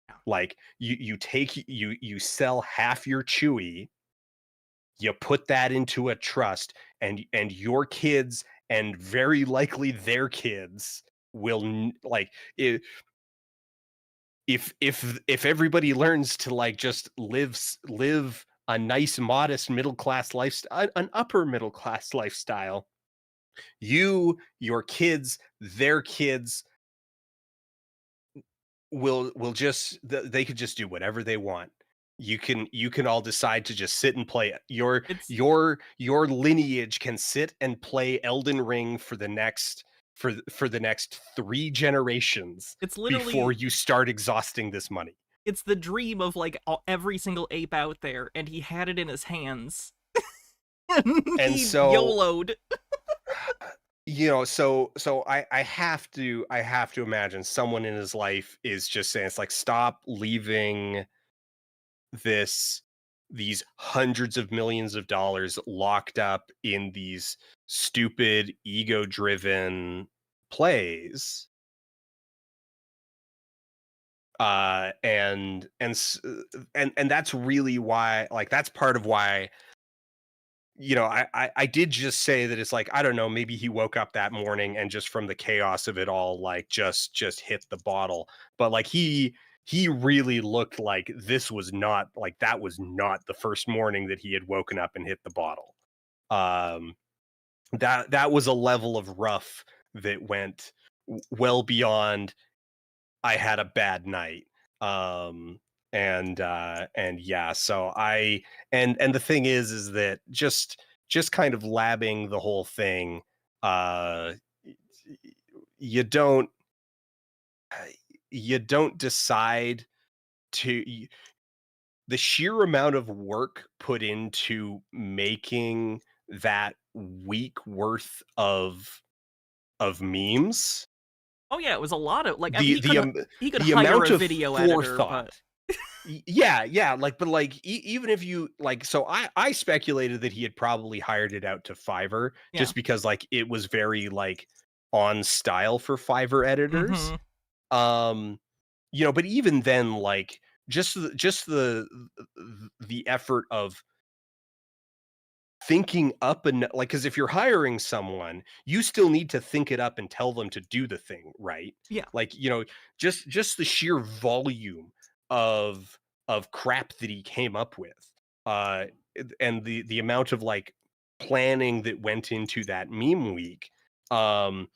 yeah. Like you sell half your Chewy, you put that into a trust, and your kids and very likely their kids will like if everybody learns to like just live a nice modest middle class lifestyle, an upper middle class lifestyle, your kids, their kids will just they could just do whatever they want. You can all decide to just sit and play it. your It's your your lineage can sit and play Elden Ring for the next 3 generations it's before literally you start exhausting this money. it's the dream of like every single ape out there, and he had it in his hands. And And he so, YOLO'd. I have to imagine someone in his life is just saying, it's like, stop leaving this these hundreds of millions of dollars locked up in these stupid ego driven plays. And that's really why, like, that's part of why, I did just say that it's like, I don't know, maybe he woke up that morning and just from the chaos of it all, like, just hit the bottle. But like he really looked like that was not the first morning that he had woken up and hit the bottle. Um that was a level of rough that went well beyond I had a bad night. And yeah, so and the thing is that just kind of labbing the whole thing, uh you don't you don't decide to the sheer amount of work put into making that week worth of memes. Oh yeah, it was a lot of like, I mean, the the um, he could the hire amount a of video editor, but forethought. Yeah, like, but like even if you like, so I speculated that he had probably hired it out to Fiverr, yeah. just because like it was very like on style for Fiverr editors. Mm-hmm. um but even then, like, just the effort of thinking up and like, because if you're hiring someone, you still need to think it up and tell them to do the thing, right? Yeah. Like, just the sheer volume of crap that he came up with, uh, and the amount of like planning that went into that meme week, um,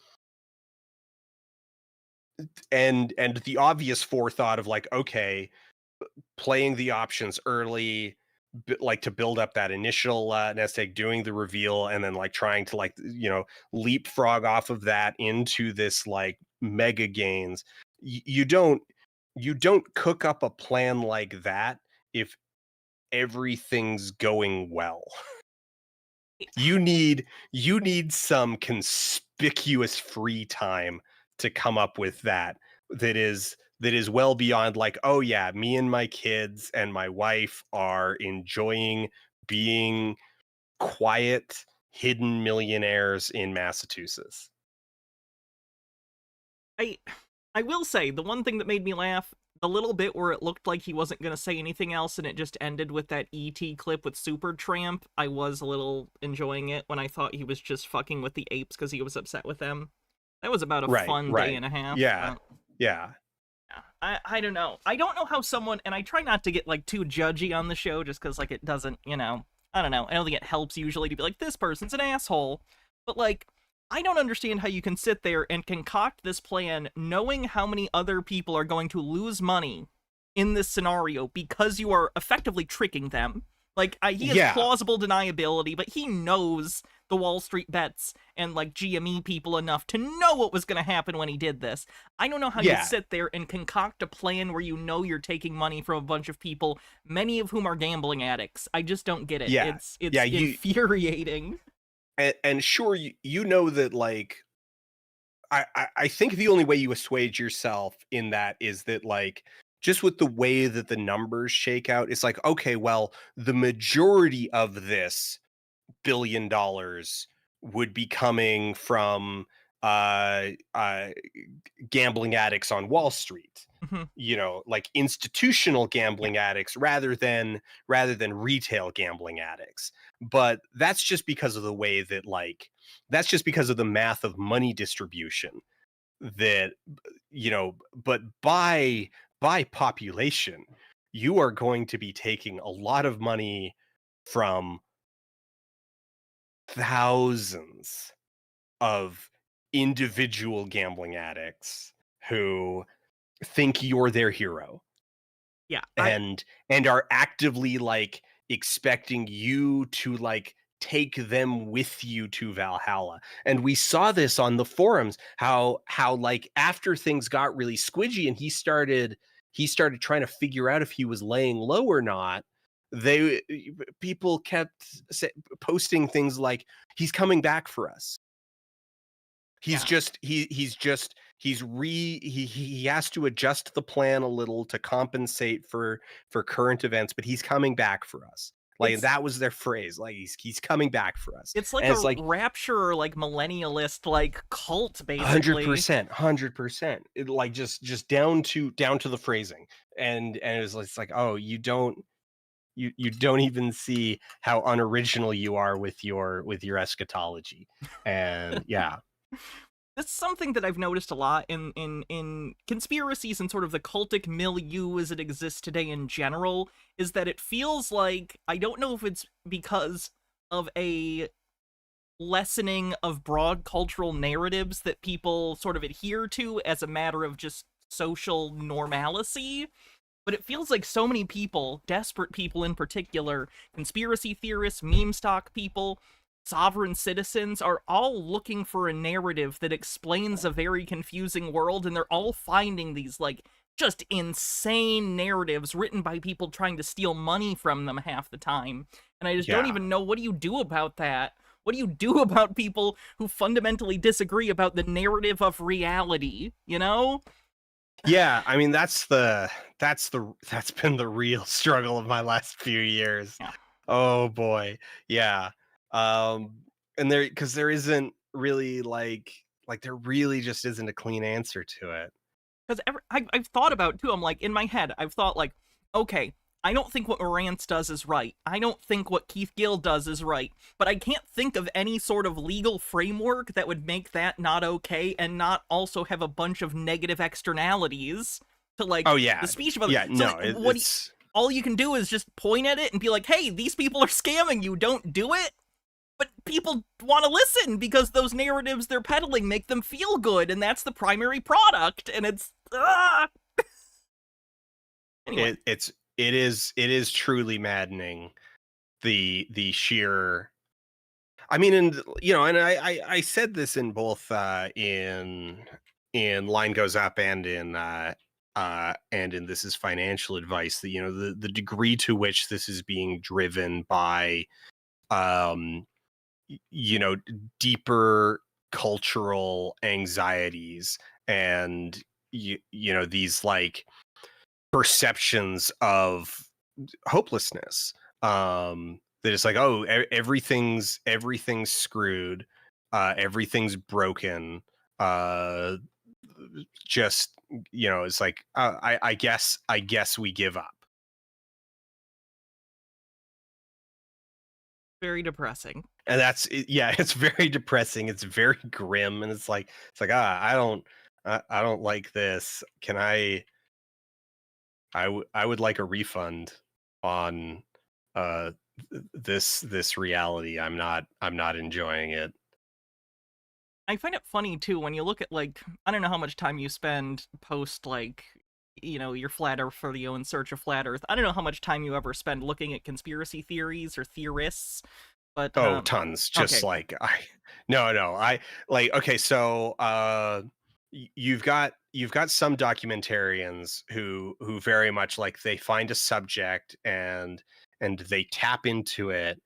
and the obvious forethought of like, okay, playing the options early, like to build up that initial nest egg, doing the reveal, and then like trying to like leapfrog off of that into this like mega gains. You don't cook up a plan like that if everything's going well. You need some conspicuous free time to come up with that is well beyond like, oh yeah, me and my kids and my wife are enjoying being quiet hidden millionaires in Massachusetts. I I will say the one thing that made me laugh, the little bit where it looked like he wasn't going to say anything else and it just ended with that ET clip with Supertramp. I was a little enjoying it when I thought he was just fucking with the apes because he was upset with them. That was about a Right, fun day right. and a half. Yeah. Yeah. Yeah. I don't know. I don't know how someone, and I try not to get like too judgy on the show just because like it doesn't, I don't know. I don't think it helps usually to be like, this person's an asshole. But like, I don't understand how you can sit there and concoct this plan knowing how many other people are going to lose money in this scenario because you are effectively tricking them. Like, he has Yeah. plausible deniability, but he knows the Wall Street bets and, like, GME people enough to know what was going to happen when he did this. I don't know how you Yeah. sit there and concoct a plan where you know you're taking money from a bunch of people, many of whom are gambling addicts. I just don't get it. Yeah. It's Yeah, infuriating. and sure, you know that like I think the only way you assuage yourself in that is that like just with the way that the numbers shake out, it's like, okay, well, the majority of this $1 billion would be coming from uh, uh, gambling addicts on Wall Street. Mhm. Like institutional gambling addicts rather than retail gambling addicts. But that's just because of the way that like that's just because of the math of money distribution that but by population, you are going to be taking a lot of money from thousands of individual gambling addicts who think you're their hero Yeah, and are actively like expecting you to like take them with you to Valhalla. And we saw this on the forums how like after things got really squidgy and he started trying to figure out if he was laying low or not, they people kept posting things like, he's coming back for us. He's yeah. just he has to adjust the plan a little to compensate for current events, but he's coming back for us. Like It's that was their phrase. Like he's coming back for us. it's like And a it's like rapture or like millennialist like cult hundred basically. percent, 100%. It like just down to the phrasing. And it's like, oh, you don't even see how unoriginal you are with your eschatology. And yeah. That's something that I've noticed a lot in conspiracies and sort of the cultic milieu as it exists today in general, is that it feels like, I don't know if it's because of a lessening of broad cultural narratives that people sort of adhere to as a matter of just social normalcy, but it feels like so many people, desperate people in particular, conspiracy theorists, meme stock people, sovereign citizens, are all looking for a narrative that explains a very confusing world, and they're all finding these, like, just insane narratives written by people trying to steal money from them half the time. And I just don't Yeah. even know, what do you do about that? What do you do about people who fundamentally disagree about the narrative of reality, you know? Yeah, I mean that's been the real struggle of my last few years. Yeah. Oh boy. Yeah. Um and there isn't really like there really just isn't a clean answer to it. Because I've thought about too. I'm like, in my head, I've thought like, okay, I don't think what Morantz does is right. I don't think what Keith Gill does is right. But I can't think of any sort of legal framework that would make that not okay and not also have a bunch of negative externalities to, like, Oh the yeah, speech of others. yeah. So No, it's all you can do is just point at it and be like, hey, these people are scamming you, don't do it. But people want to listen because those narratives they're peddling make them feel good, and that's the primary product, and it's... Anyway. it is truly maddening, the sheer, I mean, and and I said this in both in Line Goes Up and in This Is Financial Advice, that the degree to which this is being driven by um deeper cultural anxieties, and these, like, perceptions of hopelessness, that it's like, oh, everything's screwed, everything's broken, uh just it's like, I guess we give up. Very depressing. And that's it. Yeah, it's very depressing, it's very grim, and it's like, I don't like this. Can I would like a refund on uh this reality. I'm not enjoying it. I find it funny too when you look at, like, I don't know how much time you spend post, like, your flat earth video in search of flat earth. I don't know how much time you ever spend looking at conspiracy theories or theorists, but Oh, tons. Just okay. like, no, I like, okay, so you've got some documentarians who very much, like, they find a subject, and they tap into it,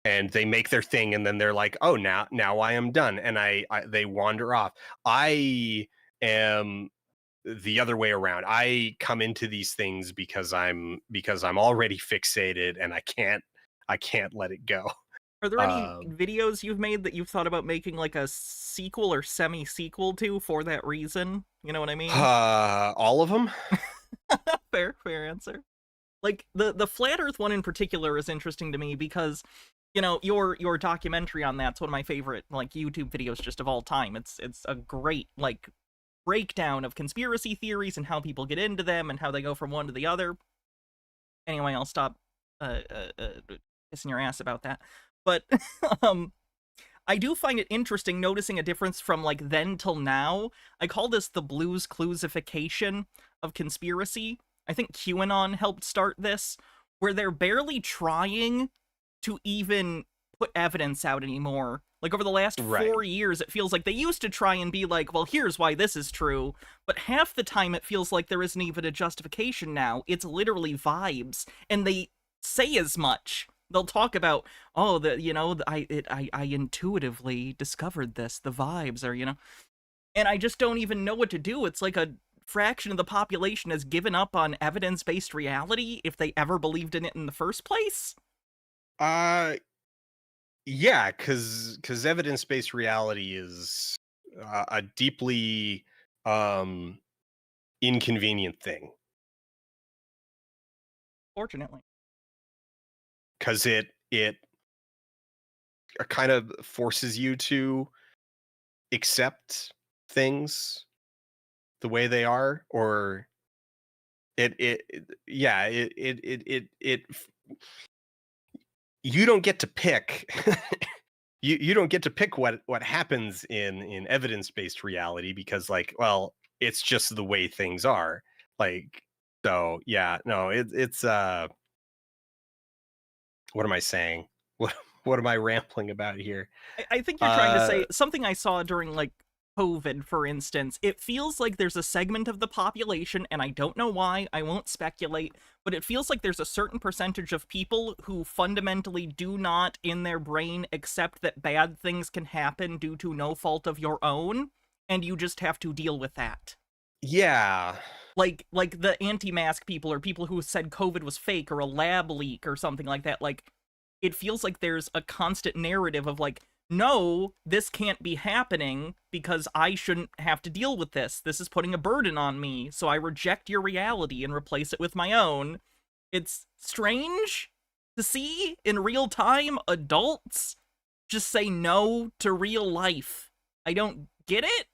and they make their thing, and then they're like, oh, now I am done, and I they wander off. I am the other way around. I come into these things because I'm already fixated, and I can't let it go. Are there any Um, videos you've made that you've thought about making, like, a sequel or semi-sequel to for that reason? You know what I mean? all of them. Fair answer. Like, the flat earth one in particular is interesting to me because, your documentary on that's one of my favorite, like, YouTube videos just of all time. It's a great, like, breakdown of conspiracy theories and how people get into them and how they go from one to the other. Anyway, I'll stop kissing your ass about that. But um I do find it interesting noticing a difference from, like, then till now. I call this the Blues Cluesification of conspiracy. I think QAnon helped start this, where they're barely trying to even put evidence out anymore. Like, over the last Right. 4 years, it feels like they used to try and be like, well, here's why this is true. But half the time, it feels like there isn't even a justification now. It's literally vibes. And they say as much. They'll talk about, oh, I intuitively discovered this. The vibes are. And I just don't even know what to do. It's like a fraction of the population has given up on evidence-based reality if they ever believed in it in the first place. Uh, yeah, because evidence-based reality is a deeply um inconvenient thing, Fortunately. because it kind of forces you to accept things the way they are, or yeah, you don't get to pick. You don't get to pick what happens in evidence-based reality, because, like, well, it's just the way things are. Like, so yeah, no, it's what am I saying? What am I rambling about here? I think you're trying to Uh say something I saw during, like, COVID, for instance. It feels like there's a segment of the population, and I don't know why, I won't speculate, but it feels like there's a certain percentage of people who fundamentally do not, in their brain, accept that bad things can happen due to no fault of your own, and you just have to deal with that. yeah. Like the anti-mask people or people who said COVID was fake or a lab leak or something like that. Like, it feels like there's a constant narrative of, like, no, this can't be happening because I shouldn't have to deal with this. This is putting a burden on me, so I reject your reality and replace it with my own. It's strange to see in real time adults just say no to real life. I don't get it.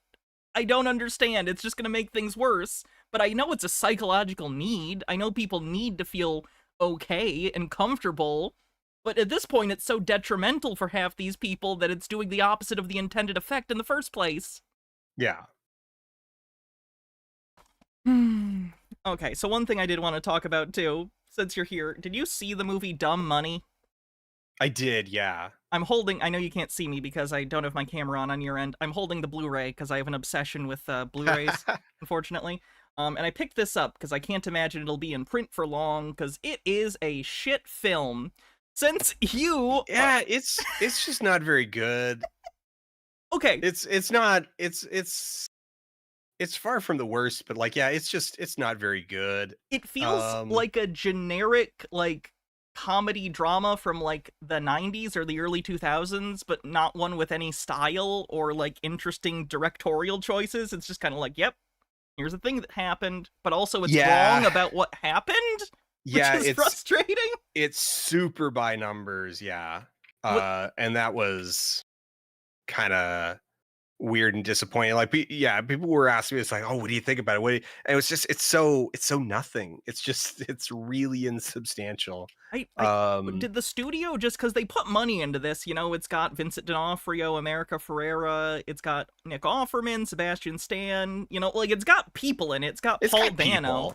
I don't understand. It's just going to make things worse. But I know it's a psychological need. I know people need to feel okay and comfortable. But at this point, it's so detrimental for half these people that it's doing the opposite of the intended effect in the first place. Yeah. Okay, so one thing I did want to talk about too, since you're here, did you see the movie Dumb Money? I did, yeah. I'm holding, I know you can't see me because I don't have my camera on your end. I'm holding the Blu-ray because I have an obsession with Blu-rays, unfortunately. And I picked this up because I can't imagine it'll be in print for long because it is a shit film. Since you... Yeah, it's just not very good. Okay. It's not, it's far from the worst, but like, yeah, it's not very good. It feels like a generic, like, comedy drama from, like, the 90s or the early 2000s, but not one with any style or, like, interesting directorial choices. It's just kind of like, yep, here's a thing that happened, but also it's wrong about what happened, which is frustrating. It's super by numbers, yeah. And that was kind of weird and disappointing. Like, people were asking me, it's like, oh, what do you think about it? And it was just, it's so nothing. It's really insubstantial. Did the studio, just because they put money into this, you know, it's got Vincent D'Onofrio, America Ferrera, it's got Nick Offerman, Sebastian Stan, you know, like, it's got people in it. It's got Paul Dano.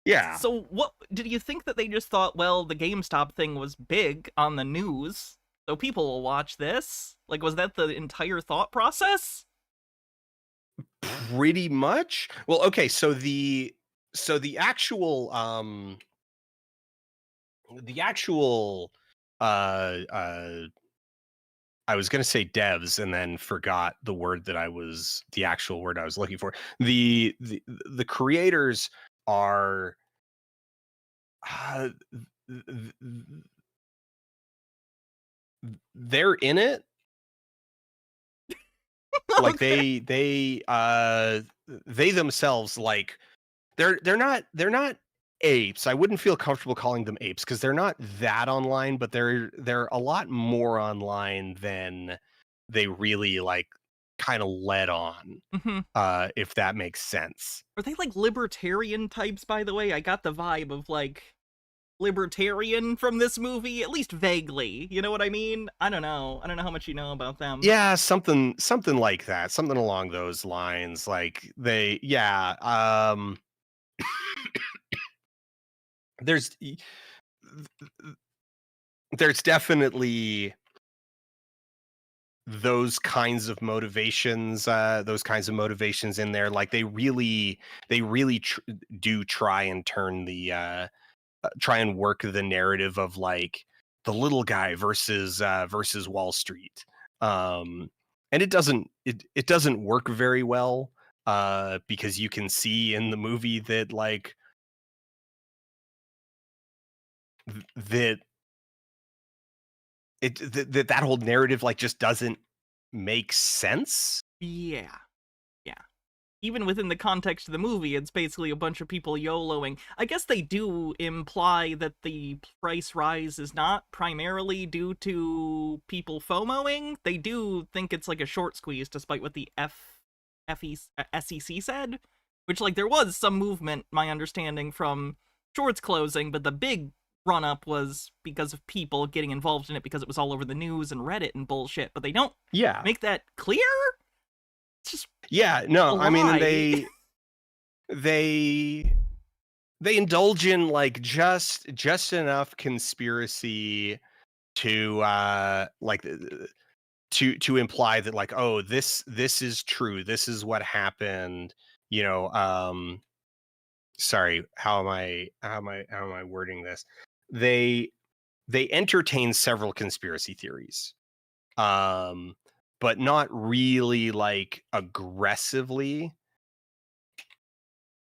Yeah. So what, did you think that they just thought, well, the GameStop thing was big on the news, so people will watch this? Like, was that the entire thought process? Pretty much. Well, okay, so the actual I was going to say devs and then forgot the actual word I was looking for. The creators are they're in it. Like, Okay. they themselves, like, they're not apes. I wouldn't feel comfortable calling them apes because they're not that online, but they're a lot more online than they really, like, kind of let on. If that makes sense. Are they like libertarian types, by the way? I got the vibe of, like, libertarian from this movie, at least vaguely. You know what I mean? I don't know how much you know about them. Yeah, something like that, something along those lines. Like, there's definitely those kinds of motivations in there. Like, they really do try and turn the try and work the narrative of, like, the little guy versus Wall Street. And it doesn't work very well, because you can see in the movie that, like, that that whole narrative, like, just doesn't make sense. Yeah. Even within the context of the movie, it's basically a bunch of people YOLOing. I guess they do imply that the price rise is not primarily due to people FOMOing. They do think it's like a short squeeze, despite what the SEC said. Which, like, there was some movement, my understanding, from shorts closing, but the big run-up was because of people getting involved in it because it was all over the news and Reddit and bullshit. But they don't make that clear? Just I mean, they indulge in, like, just enough conspiracy to like, to imply that, like, oh, this is true, this is what happened, you know. Sorry, how am I wording this? They entertain several conspiracy theories, but not really, like, aggressively.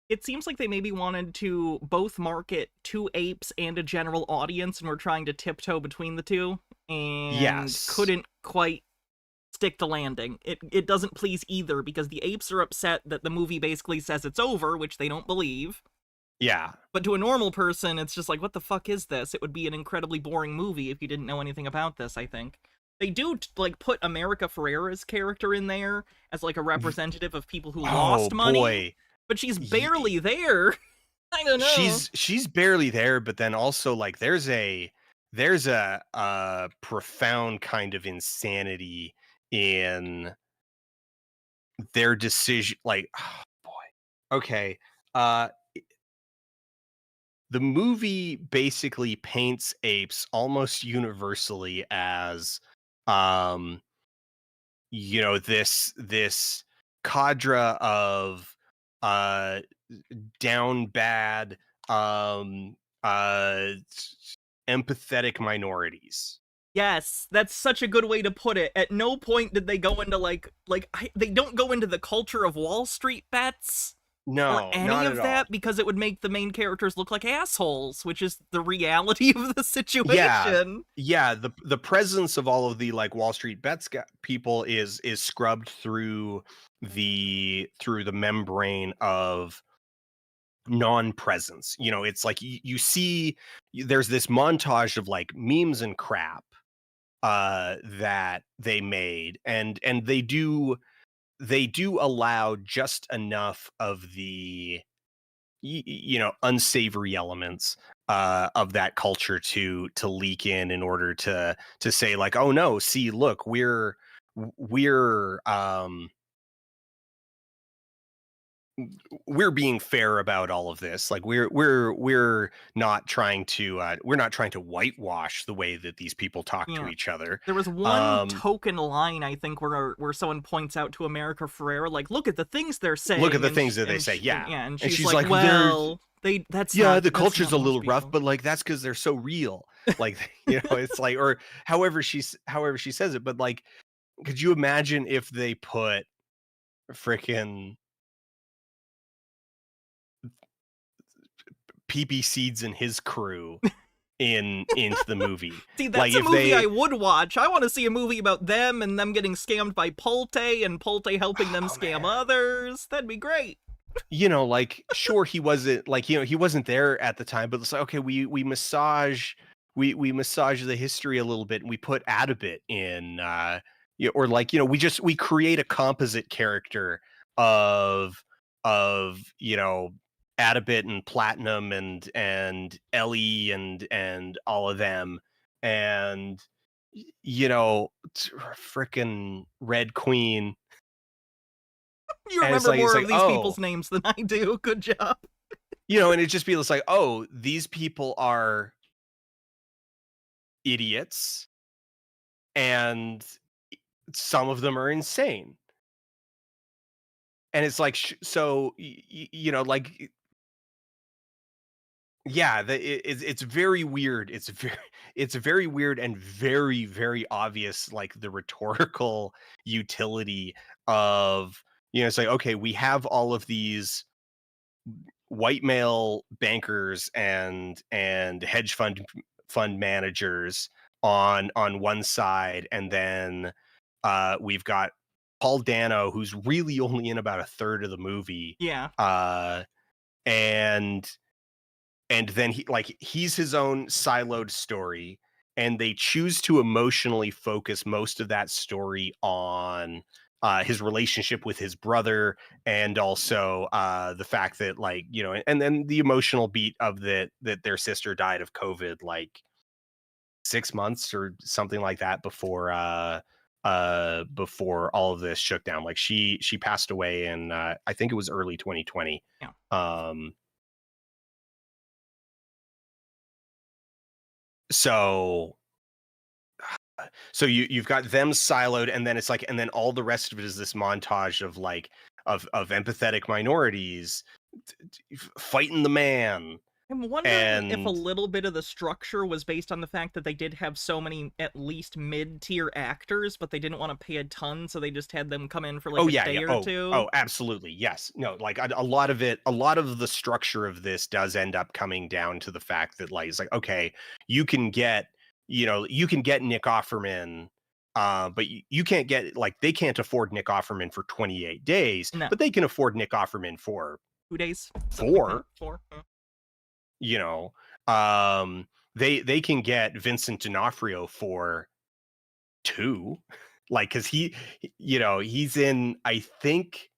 It seems like they maybe wanted to both market to apes and a general audience and were trying to tiptoe between the two, and couldn't quite stick to landing. It doesn't please either, because the apes are upset that the movie basically says it's over, which they don't believe. Yeah. But to a normal person, it's just like, what the fuck is this? It would be an incredibly boring movie if you didn't know anything about this, I think. They do, like, put America Ferrera's character in there as, like, a representative of people who Oh lost money, boy. but she's Ye- barely there. I don't know. she's barely there, but then also like there's a profound kind of insanity in their decision, like, oh boy. Okay. Uh the movie basically paints apes almost universally as um this cadre of uh down bad um uh empathetic minorities. Yes, that's such a good way to put it. At no point did they go into, they don't go into the culture of Wall Street bets or No, any not at of all. that because it would make the main characters look like assholes, which is the reality of the Yeah. situation. Yeah, the presence of all of the like Wall Street bets people is scrubbed through the membrane of non-presence. It's like you see there's this montage of like memes and crap that they made, and they do allow just enough of the unsavory elements of that culture to leak in order to say like, oh no, see, look, we're being fair about all of this. Like we're not trying to whitewash the way that these people talk to Yeah. each other. There was one um token line, I think, where someone points out to America Ferrera, like, look at the things they're Look at saying, the things that they say. and Yeah. yeah, and And she's she's like, like, they're well, that's yeah, the that's culture's not a most little rough, people. but like that's because they're so real. Like, it's like, or however she says it. But like, could you imagine if they put freaking PB Seeds and his crew into the movie? See, Like that's a if movie I they would watch. I want to see a movie about them and them getting scammed by Polte and Polte helping them oh scam man. others. That'd be great. Like, sure, he wasn't like, he wasn't there at the time, but it's like, okay, we massage the history a little bit, and we put Adabit in, or like, we create a composite character of Adabit and Platinum and Ellie and all of them, and freaking Red Queen. You And remember it's more like, of these oh, people's names than I do. Good job. and it just feels like, oh, these people are idiots, and some of them are insane. And it's like, so, like, yeah, it's very weird. It's very weird and very, very obvious, like the rhetorical utility of, it's like, okay, we have all of these white male bankers and hedge fund managers on one side, and then we've got Paul Dano, who's really only in about a third of the movie, Yeah. uh and then he's his own siloed story, and they choose to emotionally focus most of that story on his relationship with his brother, and also the fact that, like, and then the emotional beat of that their sister died of COVID like 6 months or something like that before all of this shook down. Like, she passed away in I think it was early 2020. Yeah. um so you've got them siloed, and then it's like, and then all the rest of it is this montage of like of empathetic minorities fighting the man. I'm wondering if a And little bit of the structure was based on the fact that they did have so many at least mid-tier actors, but they didn't want to pay a ton, so they just had them come in for like oh a yeah, day yeah, or oh two. oh absolutely, yes. No, like, a lot of it, a lot of the structure of this does end up coming down to the fact that, like, it's like, okay, you can get Nick Offerman, but you can't get, like, they can't afford Nick Offerman for 28 days, No, but they can afford Nick Offerman for 2 days, something like that. 4. 4. you know, they can get Vincent D'Onofrio for 2, like, because he's in, I think,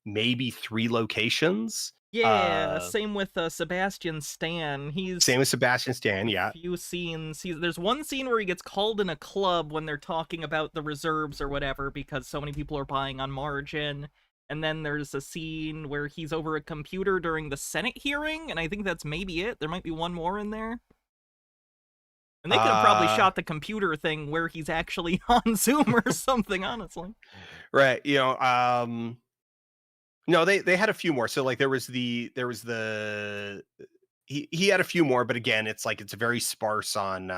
maybe 3 locations. Yeah, Uh, same with Sebastian Stan. He's Same with Sebastian Stan, a yeah. few scenes. There's one scene where he gets called in a club when they're talking about the reserves or whatever because so many people are buying on margin. And then there's a scene where he's over a computer during the Senate hearing, and I think that's maybe it. There might be one more in there. And they could have probably Uh, shot the computer thing where he's actually on Zoom or something, honestly. right, no, they had a few more. So, like, there was the he had a few more, but again, it's like it's very sparse on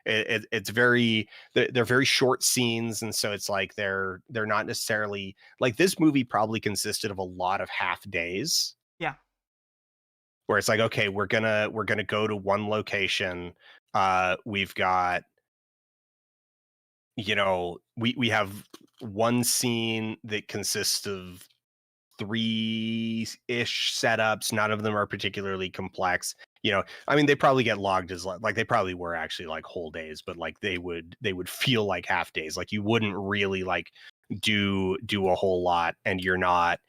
it's very they're very short scenes, and so it's like they're not necessarily like this movie probably consisted of a lot of half days Yeah. where it's like, okay, we're gonna go to one location. We've got, we have one scene that consists of three-ish setups. None of them are particularly complex. I mean, they probably get logged as like they probably were actually like whole days, but like they would feel like half days. Like you wouldn't really like do a whole lot, and you're not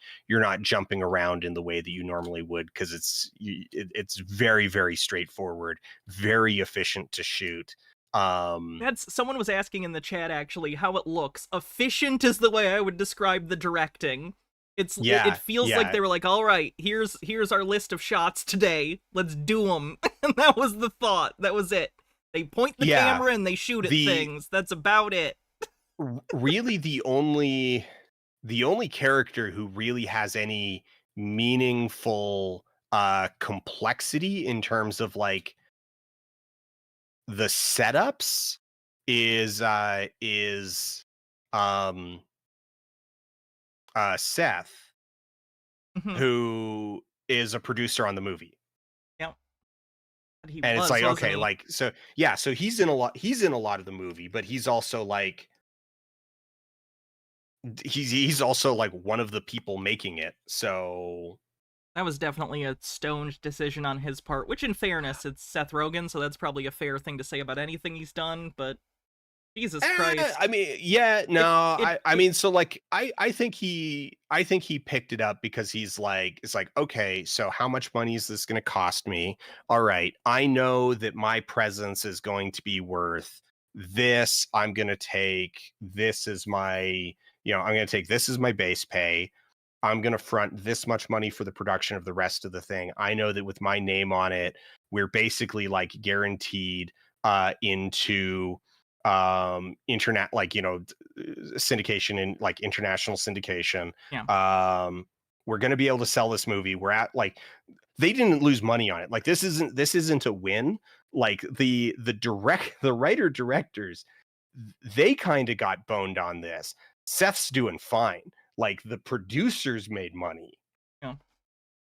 jumping around in the way that you normally would, because it's very, very straightforward, very efficient to shoot. That's someone was asking in the chat actually how it looks. Efficient is the way I would describe the directing. It Yeah, feels like yeah, they were like, all right, here's our list of shots today. Let's do them. And that was the thought. That was it. They point the yeah. camera and they shoot at The things. That's about it. Really, the only character who really has any meaningful complexity in terms of like the setups is um Seth, Mhm. who is a producer on the movie. Yeah, but he And it's was, like, wasn't okay, he? like, so yeah, so he's in a lot of the movie, but he's also like he's also like one of the people making it. So That was definitely a stoned decision on his part, which in fairness, it's Seth Rogen, so that's probably a fair thing to say about anything he's done, but Jesus I Christ. mean, yeah, no, It it I it mean, so like, I think he picked it up because he's like, it's like, okay, so how much money is this going to cost me? All right, I know that my presence is going to be worth this. I'm going to take this as I'm going to take this as my base pay. I'm going to front this much money for the production of the rest of the thing. I know that with my name on it, we're basically like guaranteed into internet, like, syndication and like international syndication. yeah. We're going to be able to sell this movie. We're at like, they didn't lose money on it. Like this isn't a win. Like the writer directors, they kind of got boned on this. Seth's doing fine. Like the producers made money Yeah.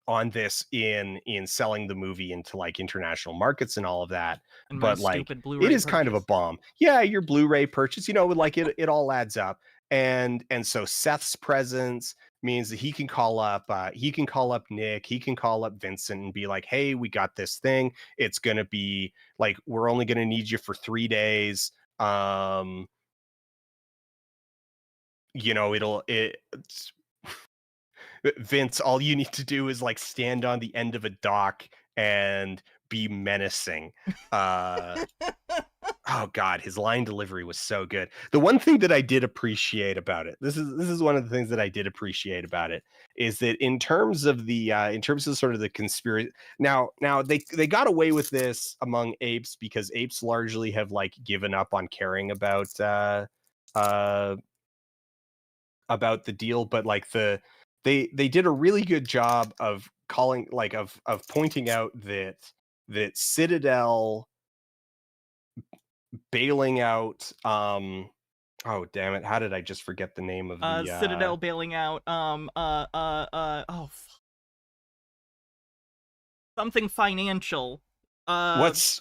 on this in selling the movie into like international markets and all of that. And my But like stupid it Blu-ray is kind of a purchase. bomb. Yeah, your Blu-ray purchase, like it all adds up. And so Seth's presence means that he can call up Nick, he can call up Vincent and be like, hey, we got this thing. It's gonna be like, we're only gonna need you for 3 days. It's Vince, all you need to do is like stand on the end of a dock and be menacing. Uh oh god, his line delivery was so good. The one thing that I did appreciate about it, this is one of the things that I did appreciate about it, is that in terms of sort of the conspiracy. Now they got away with this among apes because apes largely have like given up on caring uh about the deal, but like they did a really good job of calling, like, of pointing out that Citadel bailing out, oh damn it, how did I just forget the name of the Citadel bailing out, something financial. Uh, what's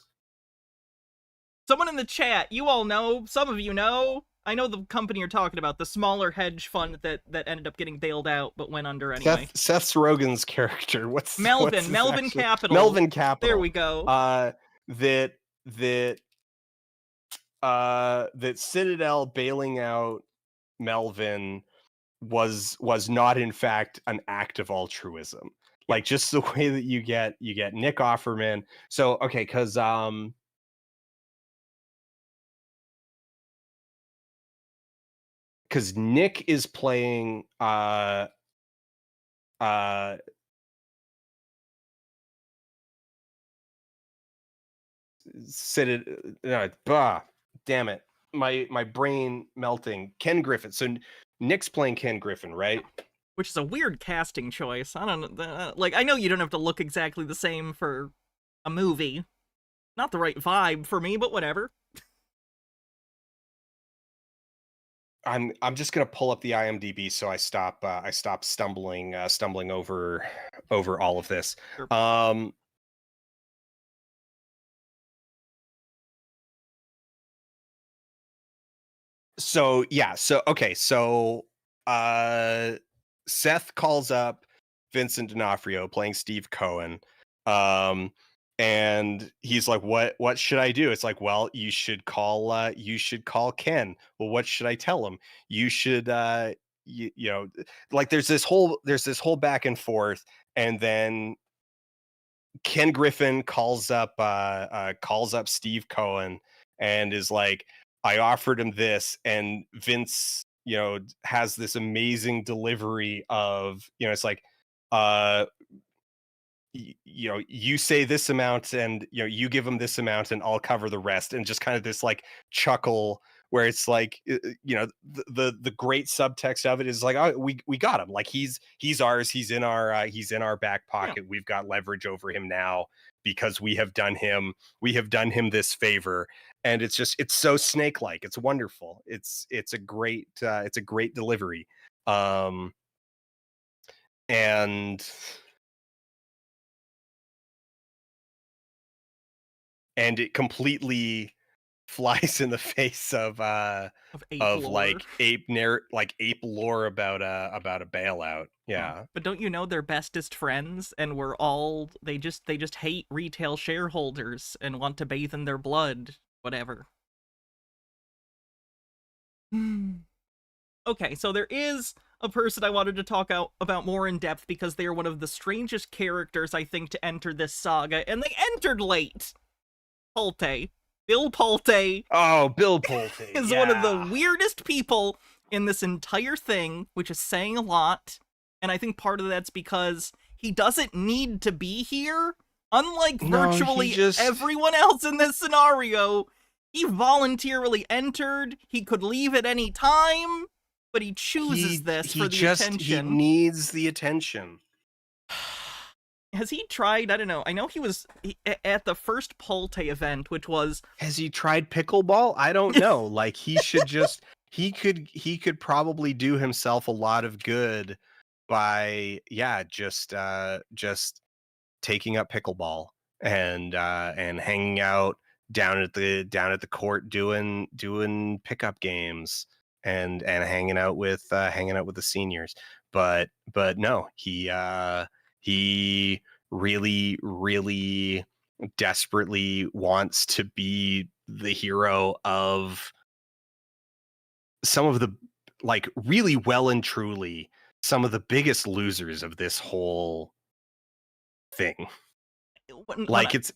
Someone in the chat, you all know, some of you know. I know the company you're talking about, the smaller hedge fund that ended up getting bailed out but went under anyway. Seth Rogen's character. What's Melvin actual... Capital. Melvin Capital. There we go. That Citadel bailing out Melvin was not in fact an act of altruism. Like just the way that you get Nick Offerman. So okay, because Nick is playing damn it, my brain melting. Ken Griffin. So Nick's playing Ken Griffin, right? Which is a weird casting choice. I don't know. Like, I know you don't have to look exactly the same for a movie. Not the right vibe for me, but whatever. I'm just gonna pull up the IMDb so I stop stumbling over all of this. Sure. So yeah, so okay, so Seth calls up Vincent D'Onofrio playing Steve Cohen, and he's like, "What should I do?" It's like, "Well, you should call Ken." Well, what should I tell him? You should you know, like there's this whole back and forth, and then Ken Griffin calls up Steve Cohen and is like, I offered him this, and Vince, has this amazing delivery of, it's like, you say this amount, and you give him this amount, and I'll cover the rest, and just kind of this like chuckle where it's like, the great subtext of it is like, oh, we got him, like he's ours, he's in our back pocket. We've got leverage over him now because we have done him this favor, and it's so snake like. It's wonderful. It's a great delivery, and it completely flies in the face of ape lore. like ape lore about a bailout. Yeah. But don't you know they're bestest friends, and they just hate retail shareholders and want to bathe in their blood, whatever. Okay, so there is a person I wanted to talk about more in depth because they are one of the strangest characters, I think, to enter this saga, and they entered late. Pulte. Bill Pulte. Oh, Bill Pulte is one of the weirdest people in this entire thing, which is saying a lot. And I think part of that's because he doesn't need to be here. Unlike virtually everyone else in this scenario, he voluntarily entered. He could leave at any time, but he chooses this for the attention. He needs the attention. Has he tried? I don't know. I know he was at the first Pulte event, which was... Has he tried pickleball? I don't know. Like, he should just... he could probably do himself a lot of good by, just taking up pickleball and hanging out down at the court doing pickup games and hanging out with the seniors. But no, he really, really desperately wants to be the hero of some of the, like, really well and truly some of the biggest losers of this whole thing. Like, it's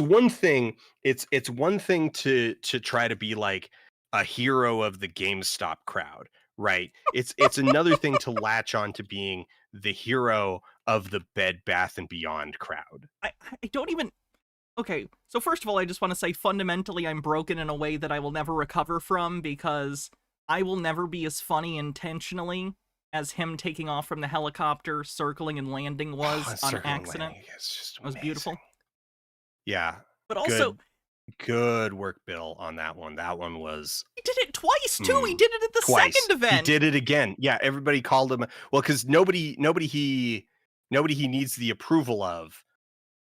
one thing. It's one thing to try to be like a hero of the GameStop crowd, right? It's another thing to latch on to being the hero of the Bed Bath and Beyond crowd. I don't even... Okay, so first of all, I just want to say fundamentally I'm broken in a way that I will never recover from, because I will never be as funny intentionally as him taking off from the helicopter, circling and landing was on accident. It was beautiful. Yeah. But also... Good work, Bill, on that one. That one was... He did it twice, too! He did it at the second event! He did it again. Yeah, everybody called him... Well, because nobody he needs the approval of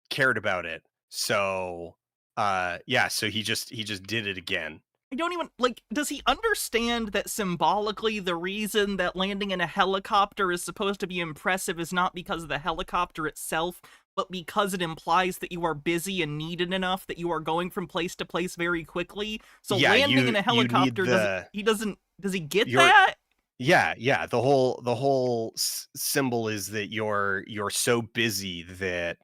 cared about it. So, so he just did it again. I don't even, like, does he understand that symbolically the reason that landing in a helicopter is supposed to be impressive is not because of the helicopter itself, but because it implies that you are busy and needed enough that you are going from place to place very quickly? So Yeah, landing in a you need helicopter, does he get your that? yeah. The whole symbol is that you're so busy that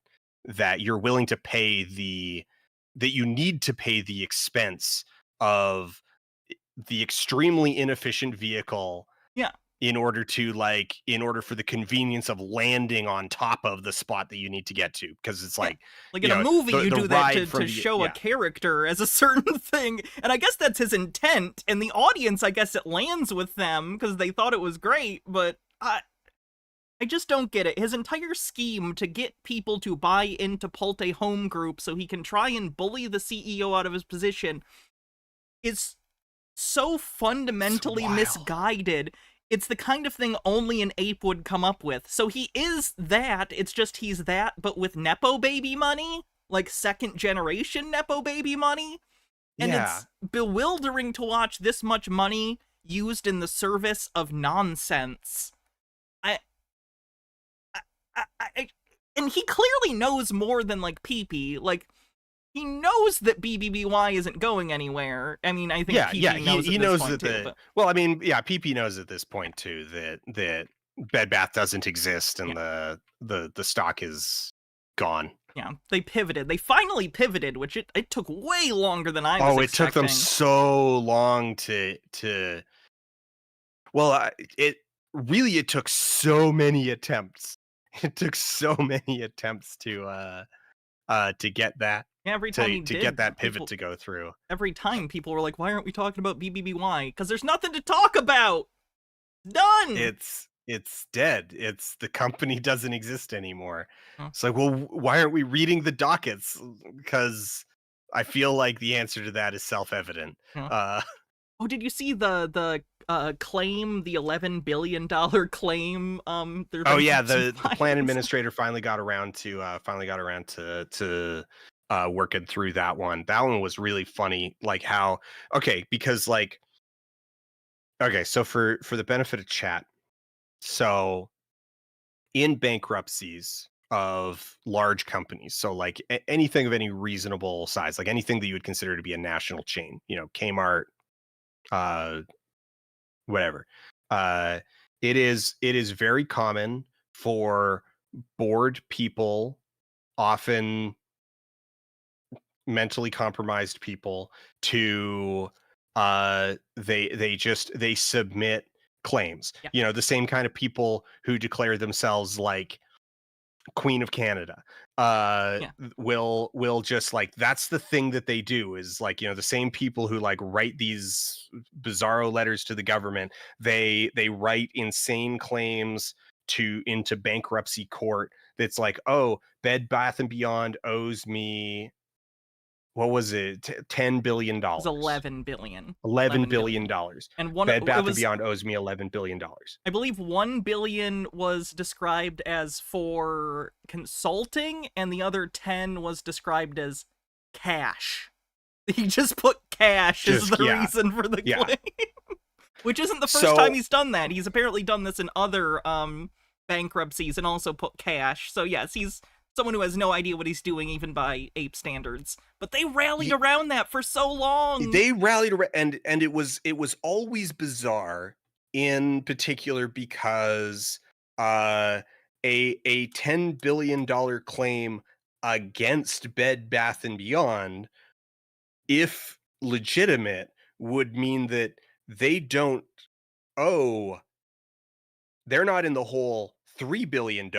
you're willing to pay that you need to pay the expense of the extremely inefficient vehicle Yeah. in order for the convenience of landing on top of the spot that you need to get to, because it's Yeah. like, Like in a movie, you the do that ride from to the show a yeah. character as a certain thing. And I guess that's his intent. And the audience, I guess it lands with them because they thought it was great. But I just don't get it. His entire scheme to get people to buy into Pulte Home Group so he can try and bully the CEO out of his position is so It's fundamentally wild. misguided. It's the kind of thing only an ape would come up with. So he is that, it's just he's that, but with Nepo baby money? Like second generation Nepo baby money? And Yeah. it's bewildering to watch this much money used in the service of nonsense. I, and he clearly knows more than like PP. Like, he knows that BBBY isn't going anywhere. I mean, I think Yeah, PP knows he at this knows point that too, but well, I mean, yeah, PP knows at this point too that Bed Bath doesn't exist yeah. and the stock is gone. Yeah, they pivoted. They finally pivoted, which it took way longer than I was Oh, it took them expecting. so long well, it took so many attempts. It took so many attempts to get that Every time he to get did, that pivot to go through. every time people were like, "Why aren't we talking about BBBY?" Because there's nothing to talk about. Done. It's dead. It's the company doesn't exist anymore. Huh. It's like, well, why aren't we reading the dockets? Because I feel like the answer to that is self-evident. Huh. Uh, Oh, did you see the claim, the $11 billion claim? There's oh been yeah, some the plan filings. administrator finally got around to working through that one. That one was really funny. Like how because like so for the benefit of chat, so in bankruptcies of large companies, so like anything of any reasonable size, like anything that you would consider to be a national chain, Kmart, uh whatever, uh it is very common for bored people, often mentally compromised people, to they submit claims, Yeah, the same kind of people who declare themselves like Queen of Canada, yeah, will just like, that's the thing that they do, is like, the same people who like write these bizarro letters to the government, they write insane claims into bankruptcy court, that's like, oh, Bed Bath and Beyond owes me, what was it, $10 billion, it was 11 billion. 11 11 billion billion. dollars. And Bed it Bath and was, Beyond owes me $11 billion. I believe 1 billion was described as for consulting, and the other 10 was described as cash. He just put cash as Just the reason for the yeah. claim. Which isn't the first So time he's done that. He's apparently done this in other bankruptcies and also put cash. So yes, he's someone who has no idea what he's doing, even by ape standards. But they rallied around that for so long. they rallied around, and it was always bizarre, in particular because a $10 billion claim against Bed Bath and Beyond, if legitimate, would mean that they don't owe they're not in the whole $3 billion,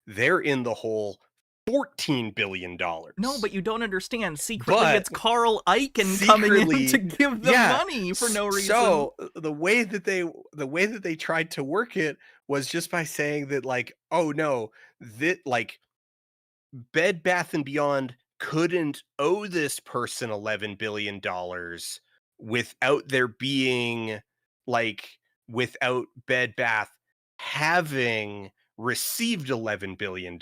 they're in the whole $14 billion. No, but you don't understand. Secretly, But it's Carl Icahn coming in to secretly, give them yeah. money for no reason. So the way that they tried to work it was just by saying that, like, oh no, that like Bed Bath and Beyond couldn't owe this person $11 billion without there being, like, without Bed Bath having received $11 billion.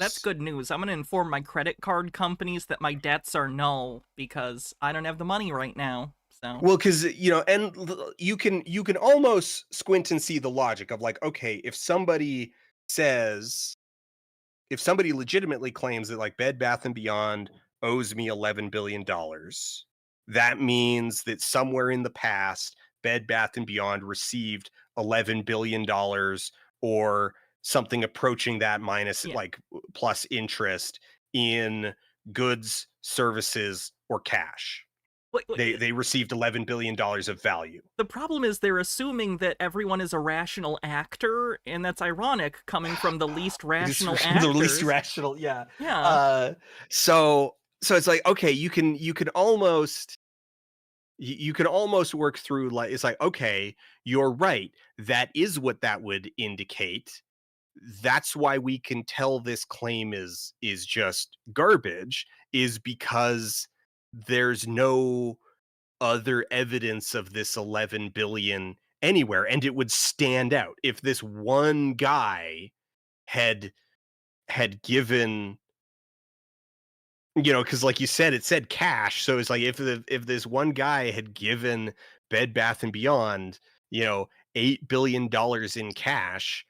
That's good news. I'm going to inform my credit card companies that my debts are null because I don't have the money right now. So Well, because and you can almost squint and see the logic of like, okay, says if somebody legitimately claims that like Bed Bath and Beyond owes me $11 billion, that means that somewhere in the past, Bed Bath and Beyond received $11 billion or something approaching that minus yeah. like plus interest in goods, services, or cash. Wait, They received $11 billion of value. the problem is they're assuming that everyone is a rational actor, and that's ironic coming from the least It is rational the least actors. rational, yeah. Yeah. Uh, so it's like, okay, you can almost you can almost work through like it's like, okay, you're right. That is what that would indicate. That's why we can tell this claim is just garbage, is because there's no other evidence of this 11 billion anywhere, and it would stand out if this one guy had given, because like you said, it said cash, so it's like if this one guy had given Bed Bath and Beyond, $8 billion in cash,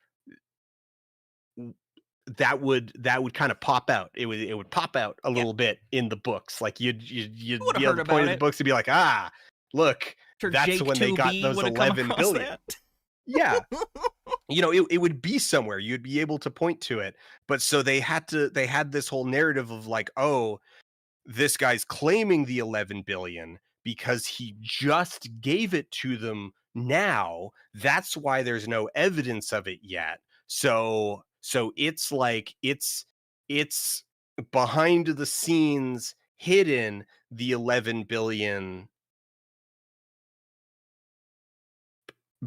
that would kind of pop out. It would pop out a Yeah. little bit in the books. Like You you'd would have be able heard to point about at the it. books and be like, look, Sure, that's Jake when they got 2B those would have come 11 across billion. that. Yeah. It would be somewhere. You'd be able to point to it. But so they had this whole narrative of like, oh, this guy's claiming the 11 billion because he just gave it to them now. That's why there's no evidence of it yet. So it's like it's behind the scenes hidden the 11 billion,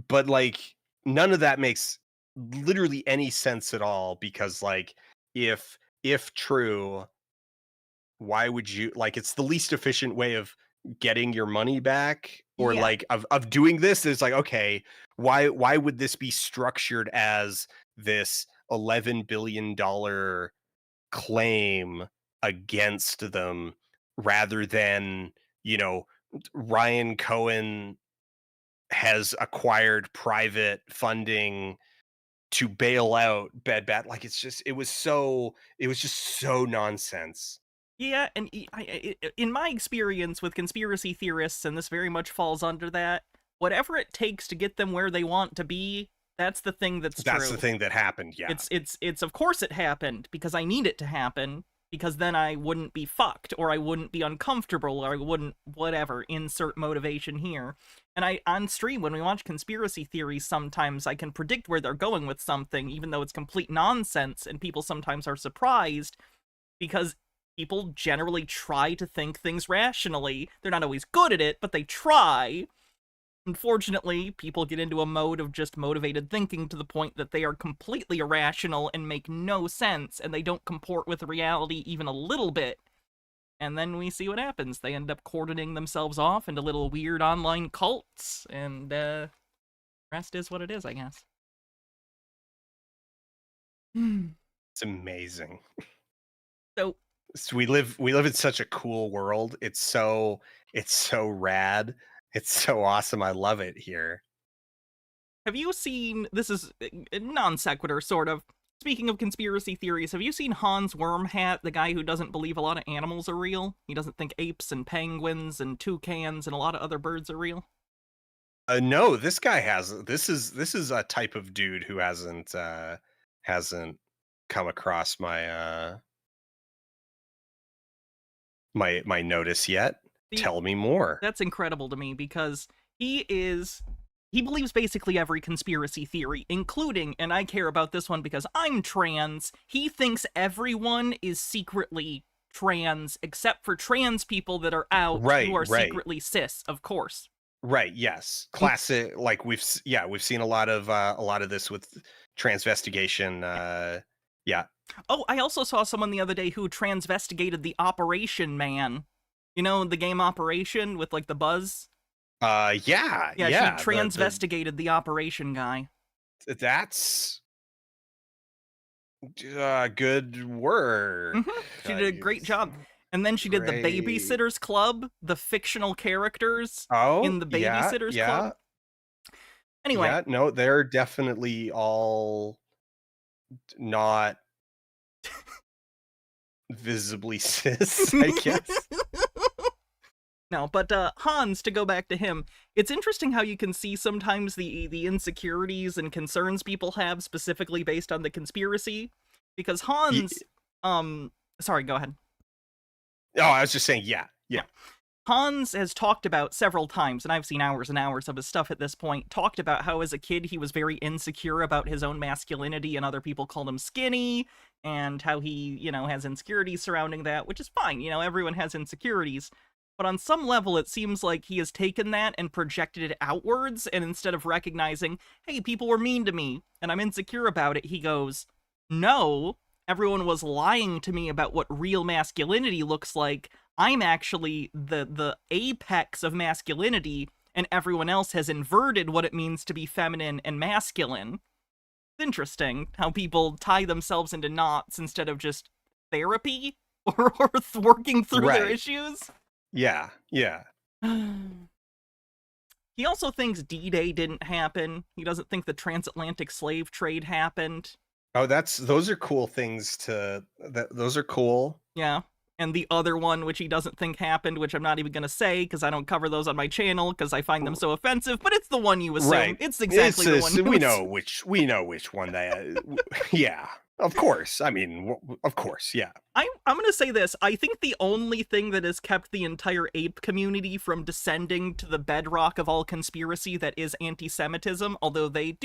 but like none of that makes literally any sense at all, because like if true, why would you, like, it's the least efficient way of getting your money back, or Yeah. like of doing this. Is like, okay, why would this be structured as this $11 billion claim against them, rather than, Ryan Cohen has acquired private funding to bail out Bed Bath. Like, it was just so nonsense. Yeah, and in my experience with conspiracy theorists, and this very much falls under that, whatever it takes to get them where they want to be, that's the thing that's That's the true. thing that happened. Yeah. It's of course it happened because I need it to happen, because then I wouldn't be fucked, or I wouldn't be uncomfortable, or I wouldn't whatever, insert motivation here. And I on stream when we watch conspiracy theories, sometimes I can predict where they're going with something even though it's complete nonsense, and people sometimes are surprised because people generally try to think things rationally. They're not always good at it, but they try. Unfortunately, people get into a mode of just motivated thinking to the point that they are completely irrational and make no sense, and they don't comport with reality even a little bit. And then we see what happens. They end up cordoning themselves off into little weird online cults, and rest is what it is, I guess. It's amazing. So We live in such a cool world. It's so rad. It's so awesome. I love it here. have you seen, this is non sequitur, sort of. Speaking of conspiracy theories, have you seen Hans Wormhat, the guy who doesn't believe a lot of animals are real? He doesn't think apes and penguins and toucans and a lot of other birds are real? No, this guy has this is a type of dude who hasn't come across my notice yet. See, Tell me more. that's incredible to me because he believes basically every conspiracy theory, including, and I care about this one because I'm trans, he thinks everyone is secretly trans except for trans people that are out Right, who are right. secretly cis, of course. Right, yes. Classic, like we've seen a lot of this with transvestigation. Yeah. Oh, I also saw someone the other day who transvestigated the Operation Man. You know, the game Operation with like the buzz? Yeah, Yeah, she yeah. transvestigated the Operation guy. That's good word. She did a great job. And then she did the Great. Babysitters Club, the fictional characters in Oh, the yeah, Babysitters Club. yeah, Anyway. yeah. No, they're definitely all not visibly cis, I guess. No, but Hans, to go back to him, it's interesting how you can see sometimes the insecurities and concerns people have specifically based on the conspiracy, because Ye Hans, sorry, go ahead. Oh, I was just saying, yeah, Yeah. yeah. Hans has talked about several times, and I've seen hours and hours of his stuff at this point, talked about how as a kid he was very insecure about his own masculinity and other people called him skinny, and how he, has insecurities surrounding that, which is fine, everyone has insecurities. But on some level, it seems like he has taken that and projected it outwards, and instead of recognizing, hey, people were mean to me, and I'm insecure about it, he goes, no, everyone was lying to me about what real masculinity looks like. I'm actually the apex of masculinity, and everyone else has inverted what it means to be feminine and masculine. It's interesting how people tie themselves into knots instead of just therapy or working through their Right. issues. Yeah, yeah. He also thinks D-Day didn't happen. He doesn't think the transatlantic slave trade happened. Oh, those are cool things those are cool. Yeah. And the other one, which he doesn't think happened, which I'm not even going to say because I don't cover those on my channel because I find them so offensive, but it's the one you assume. Right. It's exactly the one you we assume. know which one that yeah. Of course. I mean, of course, yeah. I'm going to say this. I think the only thing that has kept the entire ape community from descending to the bedrock of all conspiracy that is anti-Semitism, although they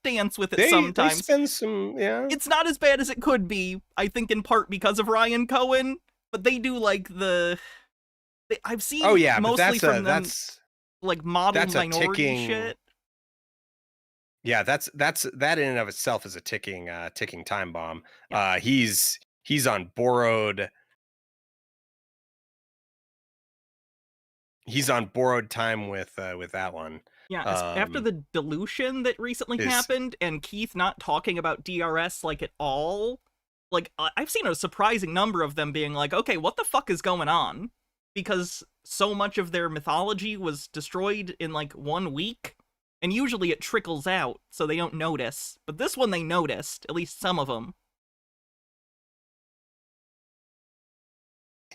dance with it sometimes. They spend some, yeah. It's not as bad as it could be, I think in part because of Ryan Cohen, but they do like I've seen mostly from them like model minority shit. Yeah, that in and of itself is a ticking time bomb. Yeah. He's on borrowed time with that one. Yeah, after the dilution that recently happened and Keith not talking about DRS like at all, like I've seen a surprising number of them being like, okay, what the fuck is going on? Because so much of their mythology was destroyed in like 1 week. And usually it trickles out, so they don't notice. But this one they noticed, at least some of them.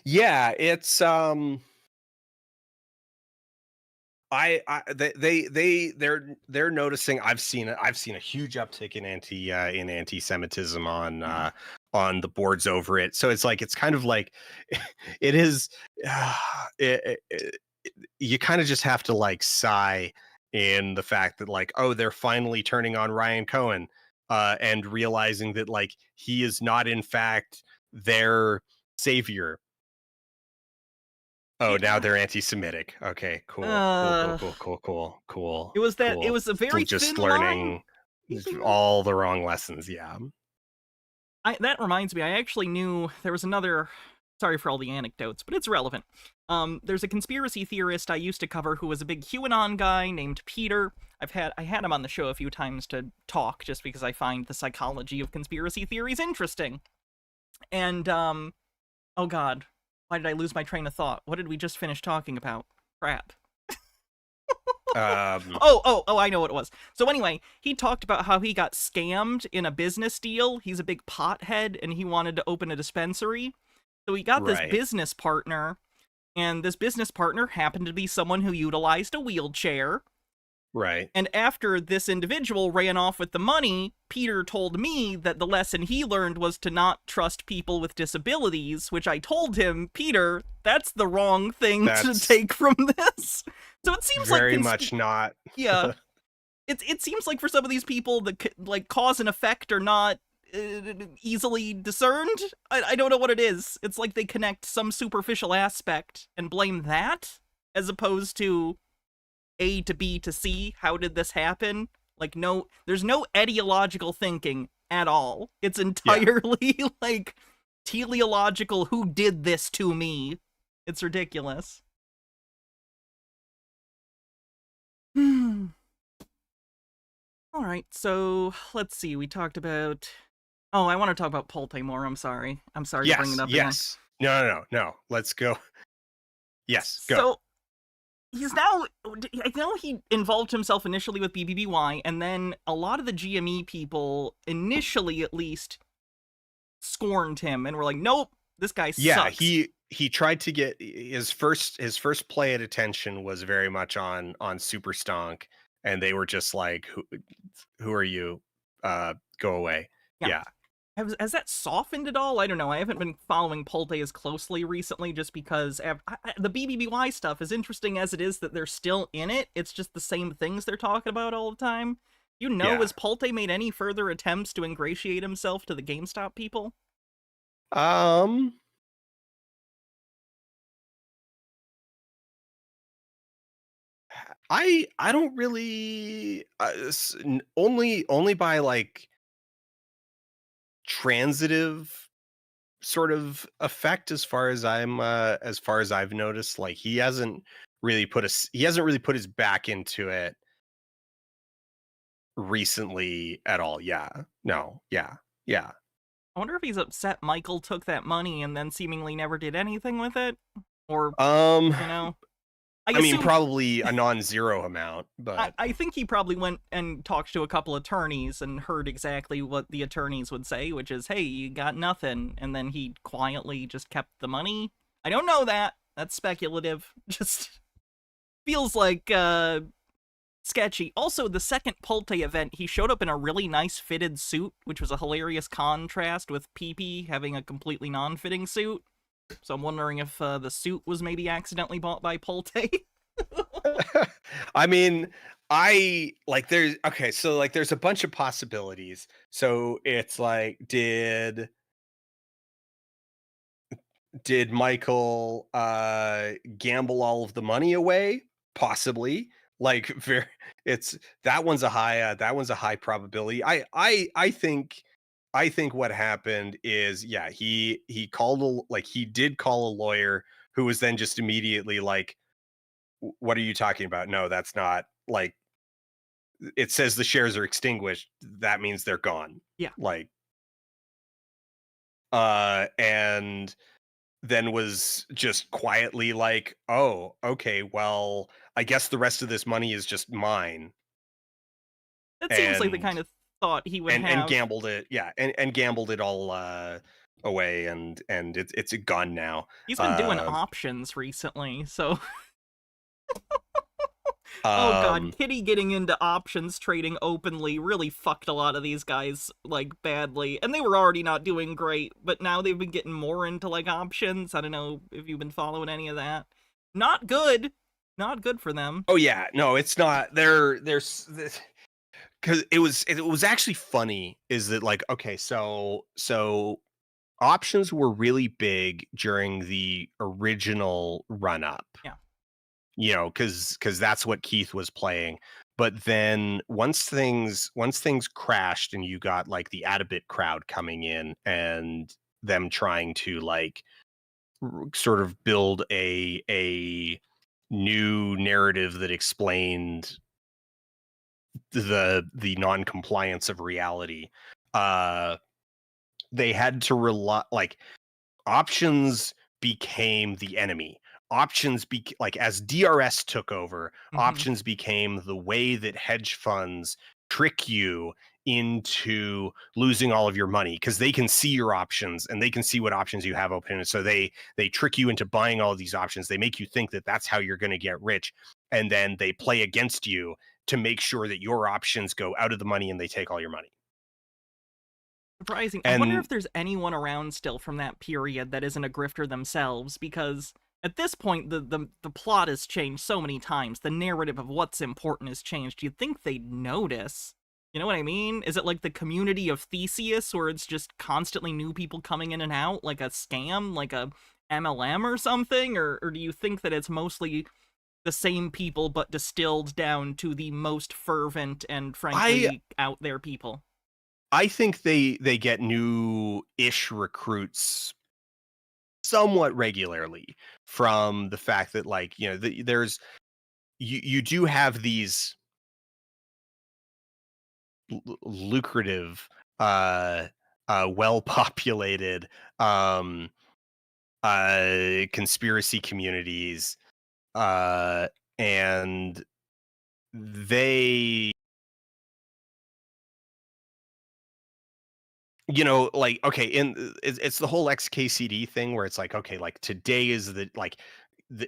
Yeah, it's they're noticing. I've seen a huge uptick in anti-Semitism on the boards over it. So it's like it's kind of like it is. You kind of just have to like sigh in the fact that like, oh, they're finally turning on Ryan Cohen and realizing that like he is not in fact their savior. Oh, now they're anti-Semitic. Okay, cool. It was that. It was a very just thin learning line. all the wrong lessons. Yeah. That reminds me. I actually knew there was another. Sorry for all the anecdotes, but it's relevant. There's a conspiracy theorist I used to cover who was a big QAnon guy named Peter. I had him on the show a few times to talk just because I find the psychology of conspiracy theories interesting. And oh god, why did I lose my train of thought? What did we just finish talking about? Crap. Oh, I know what it was. So anyway, he talked about how he got scammed in a business deal. He's a big pothead and he wanted to open a dispensary. So he got this business partner, and this business partner happened to be someone who utilized a wheelchair. Right. And after this individual ran off with the money, Peter told me that the lesson he learned was to not trust people with disabilities, which I told him, Peter, that's the wrong thing to take from this. So it seems very much not. Yeah. It seems like for some of these people, the like cause and effect are not easily discerned. I don't know what it is. It's like they connect some superficial aspect and blame that as opposed to A to B to C. How did this happen? Like, no, there's no ideological thinking at all. It's entirely like teleological. Who did this to me? It's ridiculous. All right, so let's see. We talked about. Oh, I want to talk about Polte more. I'm sorry to bring it up again. No. Let's go. Yes, go. So he's now, I know he involved himself initially with BBBY, and then a lot of the GME people, initially at least, scorned him and were like, nope, this guy Yeah, sucks. he tried to get his first play at attention was very much on Super Stonk, and they were just like, who are you? Go away. Yeah. Yeah. Has that softened at all? I don't know. I haven't been following Polte as closely recently just because the BBBY stuff, as interesting as it is that they're still in it, it's just the same things they're talking about all the time. Yeah. Has Polte made any further attempts to ingratiate himself to the GameStop people? Um I don't really only by like transitive sort of effect as far as I've noticed. Like he hasn't really put his back into it recently at all. Yeah. No. Yeah. Yeah. I wonder if he's upset Michael took that money and then seemingly never did anything with it. Or, Um you know, I I mean assume probably a non-zero amount, but I think he probably went and talked to a couple attorneys and heard exactly what the attorneys would say, which is, hey, you got nothing. And then he quietly just kept the money. I don't know that. That's speculative. Just feels like sketchy. Also, the second Polte event, he showed up in a really nice fitted suit, which was a hilarious contrast with PP having a completely non-fitting suit. So I'm wondering if the suit was maybe accidentally bought by Polte. I mean, I like there's okay, so like there's a bunch of possibilities. So it's like did Michael gamble all of the money away? Possibly. Like very it's that one's a high probability. I think what happened is yeah, he called like he did call a lawyer who was then just immediately like what are you talking about? No, that's not like it says the shares are extinguished. That means they're gone. Yeah. Like and then was just quietly like, "Oh, okay, well, I guess the rest of this money is just mine." That seems like the And kind of thought he would and have. gambled it, yeah, and gambled it all away, and it's a gun now. He's been doing Uh, options recently, so oh god, um, Kitty getting into options trading openly really fucked a lot of these guys like badly. And they were already not doing great, but now they've been getting more into like options. I don't know if you've been following any of that. Not good. Not good for them. oh yeah, no, it's not. There's because it was actually funny. Is that like okay? So options were really big during the original run up, Yeah. you know, because that's what Keith was playing. But then once things crashed and you got like the Adabit crowd coming in and them trying to like sort of build a new narrative that explained the non-compliance of reality, uh they had to rely like options became the enemy. Like as DRS took over, Hmm. options became the way that hedge funds trick you into losing all of your money because they can see your options and they can see what options you have open. And so they trick you into buying all of these options. They make you think that that's how you're going to get rich, and then they play against you to make sure that your options go out of the money and they take all your money. Surprising. I wonder And if there's anyone around still from that period that isn't a grifter themselves, because at this point the plot has changed so many times. The narrative of what's important has changed. You'd think they'd notice. You know what I mean? Is it like the community of Theseus where it's just constantly new people coming in and out, like a scam, like a MLM or something? Or do you think that it's mostly the same people but distilled down to the most fervent and I frankly out there people? I think they get new-ish recruits somewhat regularly from the fact that like, you know, there's you do have these lucrative well populated um conspiracy communities, and they, like, okay, it's the whole XKCD thing where it's like, okay, like today is the like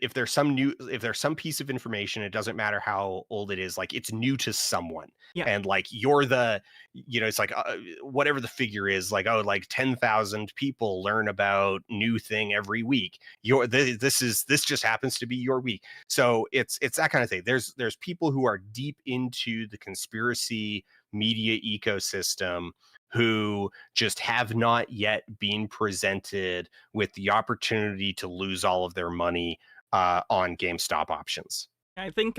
if there's some piece of information, it doesn't matter how old it is, like it's new to someone. Yeah. And like you're the, it's like whatever the figure is, like, oh, like 10,000 people learn about new thing every week. This just happens to be your week. So it's that kind of thing. There's people who are deep into the conspiracy media ecosystem who just have not yet been presented with the opportunity to lose all of their money on GameStop options. I think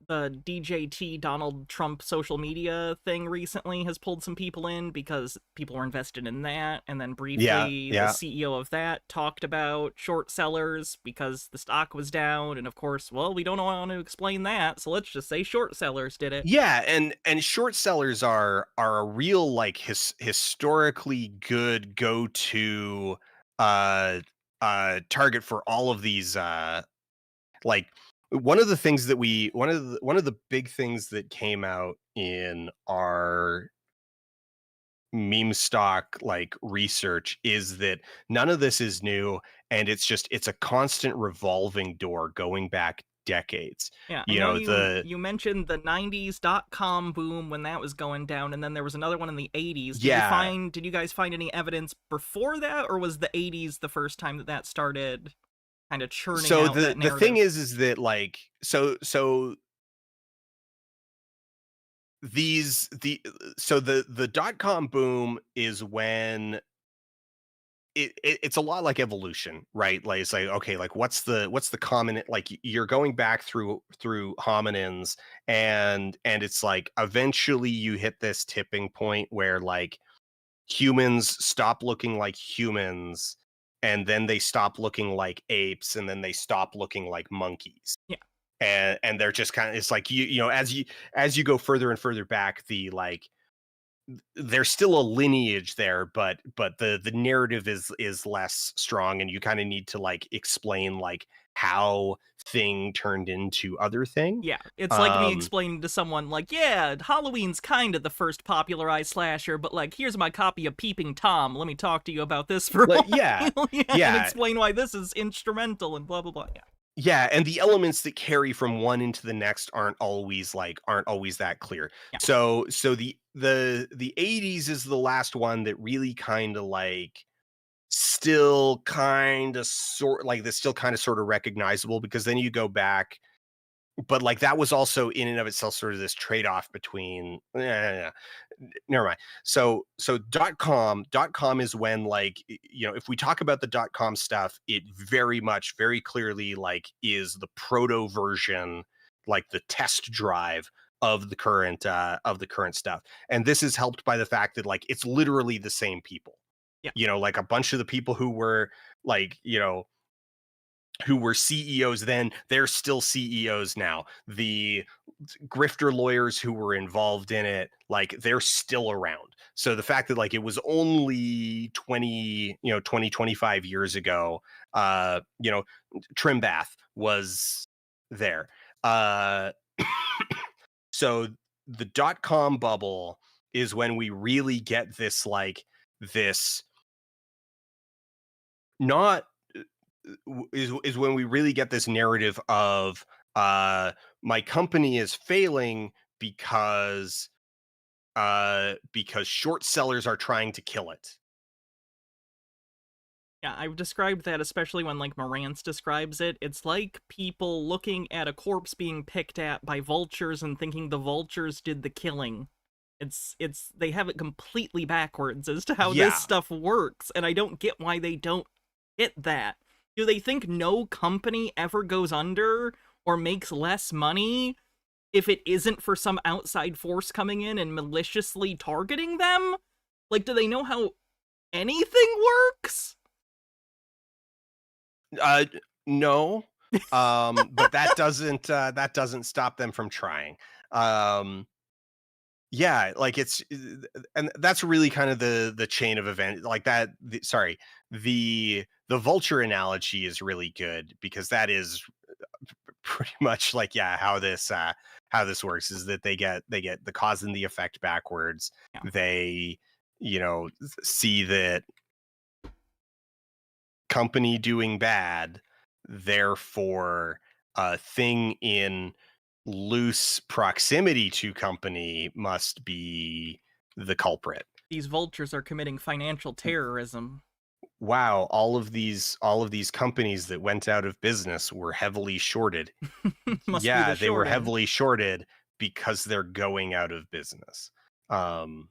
the DJT Donald Trump social media thing recently has pulled some people in because people were invested in that, and then Yeah, briefly the yeah. CEO of that talked about short sellers because the stock was down, and of course, well, we don't want to explain that, so let's just say short sellers did it. Yeah, and short sellers are a real like historically good go-to uh target for all of these like one of the big things that came out in our meme stock like research is that none of this is new, and it's a constant revolving door going back decades. Yeah, I You know know, you the you mentioned the 90s .com boom when that was going down, and then there was another one in the 80s. yeah. Did you guys find any evidence before that, or was the 80s the first time that that started kind of churning So out the that the thing narrative? is that like these the dot-com boom is when it's a lot like evolution, right? Like it's like, okay, like what's the common, like you're going back through hominins, and it's like eventually you hit this tipping point where like humans stop looking like humans, and then they stop looking like apes, and then they stop looking like monkeys. Yeah. And they're just kind of, it's like as you go further and further back, the like there's still a lineage there, but the narrative is less strong, and you kind of need to like explain like how thing turned into other thing. Yeah, it's like me um explaining to someone, like, yeah, Halloween's kind of the first popularized slasher, but, like, here's my copy of Peeping Tom. Let me talk to you about this for a like, yeah, while. Yeah, and yeah, explain why this is instrumental and blah, blah, blah. Yeah. yeah, and the elements that carry from one into the next aren't always that clear. Yeah. So the 80s is the last one that really kind of like still kind of sort like that's still kind of sort of recognizable, because then you go back, but like that was also in and of itself sort of this trade-off between never mind. So dot com is when like if we talk about the dot com stuff, it very much very clearly like is the proto version, like the test drive of the current stuff. And this is helped by the fact that like it's literally the same people. Yeah. Like a bunch of the people who were like, who were CEOs then, they're still CEOs now. The grifter lawyers who were involved in it, like they're still around. So the fact that like it was only 25 years ago, Trimbath was there. So the dot-com bubble is when we really get this like this not is when we really get this narrative of my company is failing because short sellers are trying to kill it. Yeah, I've described that, especially when, like, Morantz describes it. It's like people looking at a corpse being picked at by vultures and thinking the vultures did the killing. They have it completely backwards as to how this Yeah. stuff works, and I don't get why they don't get that. Do they think no company ever goes under or makes less money if it isn't for some outside force coming in and maliciously targeting them? Like, do they know how anything works? Uh no. But that doesn't stop them from trying. Um yeah, like and that's really kind of the chain of event like that. Sorry, the the vulture analogy is really good because that is pretty much like, yeah, how this works is that they get the cause and the effect backwards. Yeah. They, see that company doing bad, therefore a thing in loose proximity to company must be the culprit. These vultures are committing financial terrorism. Wow, all of these companies that went out of business were heavily shorted. Must be the Yeah, they were shorting. heavily shorted because they're going out of business. Um,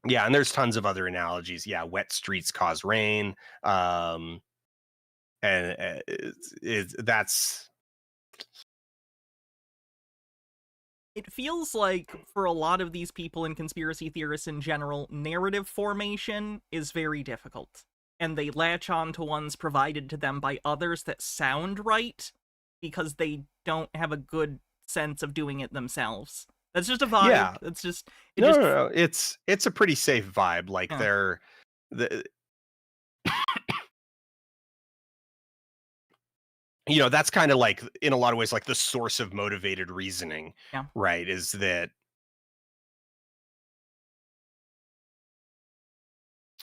yeah, and there's tons of other analogies. Yeah, wet streets cause rain. And that's It feels like for a lot of these people and conspiracy theorists in general, narrative formation is very difficult. And they latch on to ones provided to them by others that sound right because they don't have a good sense of doing it themselves. That's just a vibe. yeah. That's just it No, just no, no. It's a pretty safe vibe. Like yeah. they're the that's kind of like in a lot of ways like the source of motivated reasoning, Yeah. right? Is that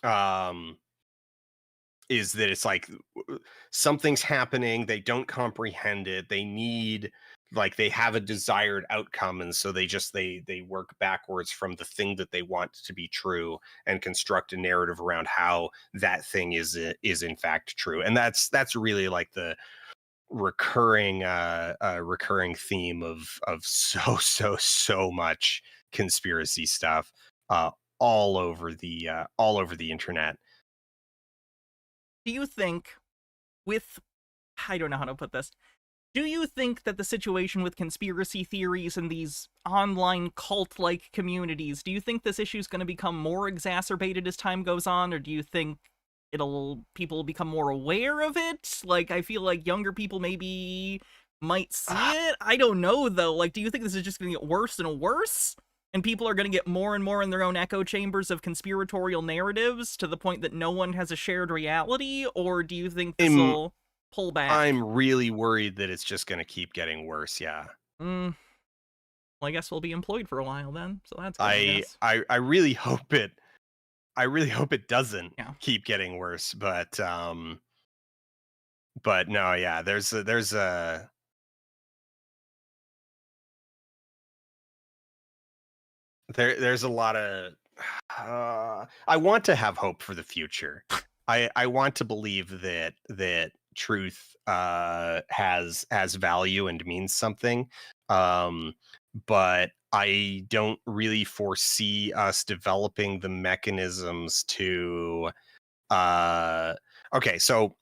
um it's like something's happening, they don't comprehend it, they need like they have a desired outcome, and so they work backwards from the thing that they want to be true and construct a narrative around how that thing is in fact true. And that's really like the recurring theme of so much conspiracy stuff uh all over the internet. Do you think with I don't know how to put this. Do you think that the situation with conspiracy theories and these online cult-like communities, do you think this issue is going to become more exacerbated as time goes on, or do you think people will become more aware of it? Like, I feel like younger people maybe might see it. I don't know though. Like, do you think this is just going to get worse and worse? And people are going to get more and more in their own echo chambers of conspiratorial narratives to the point that no one has a shared reality? Or do you think this I'm will pull back? I'm really worried that it's just going to keep getting worse. Yeah. Mm, well, I guess we'll be employed for a while then, so that's good, I I guess. I I really hope it doesn't Yeah. keep getting worse, but no, yeah, there's a lot of I want to have hope for the future. I want to believe that truth has value and means something. Um, but I don't really foresee us developing the mechanisms to uh okay, so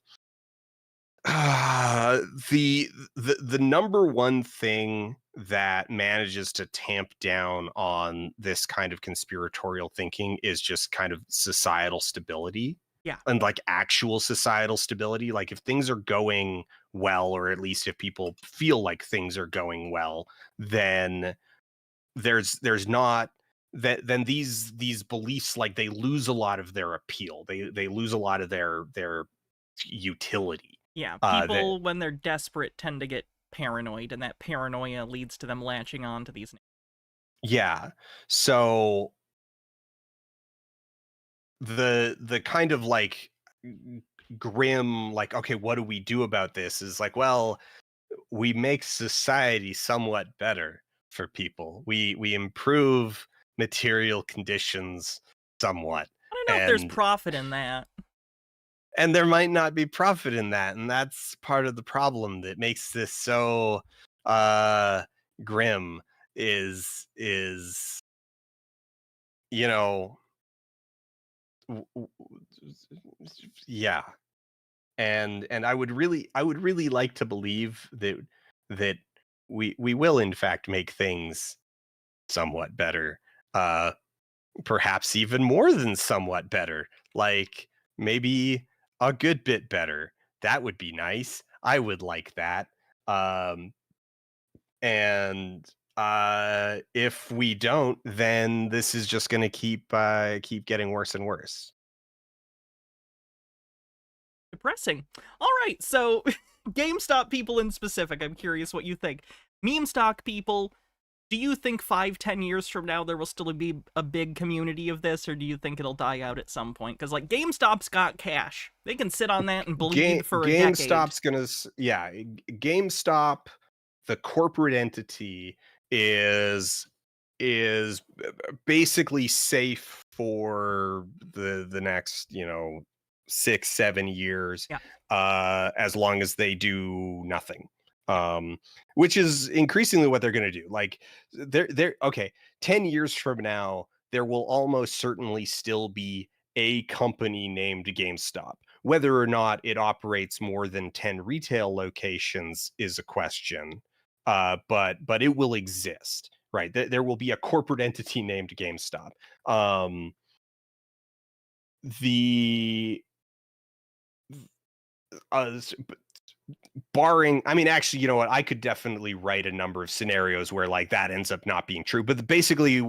uh, the the number one thing that manages to tamp down on this kind of conspiratorial thinking is just kind of societal stability Yeah. and like actual societal stability. Like if things are going well, or at least if people feel like things are going well, then there's not that then these beliefs like they lose a lot of their appeal. They lose a lot of their utility. Yeah. That People, when they're desperate, tend to get paranoid, and that paranoia leads to them latching on to these. Yeah. So the kind of like grim, like, okay, what do we do about this is like, well, we make society somewhat better for people. We improve material conditions somewhat. I don't know if there's And profit in that. there might not be profit in that, and that's part of the problem that makes this so uh grim is you know yeah. And I would really like to believe that we will in fact make things somewhat better, uh perhaps even more than somewhat better, like maybe a good bit better. That would be nice. I would like that. um and if we don't, then this is just going to keep getting worse and worse. Depressing. All right, so GameStop people in specific, I'm curious what you think. Meme stock people, do you think 5-10 years from now there will still be a big community of this, or do you think it'll die out at some point? Because, like, GameStop's got cash. They can sit on that and bleed for a decade. GameStop's gonna, GameStop, the corporate entity, is basically safe for the next 6-7 years, Yeah. as long as they do nothing, which is increasingly what they're going to do. Like they're okay. 10 years from now there will almost certainly still be a company named GameStop. Whether or not it operates more than 10 retail locations is a question, but it will exist. Right. There will be a corporate entity named GameStop. The barring, I mean, actually, you know what? I could definitely write a number of scenarios where like that ends up not being true. But basically,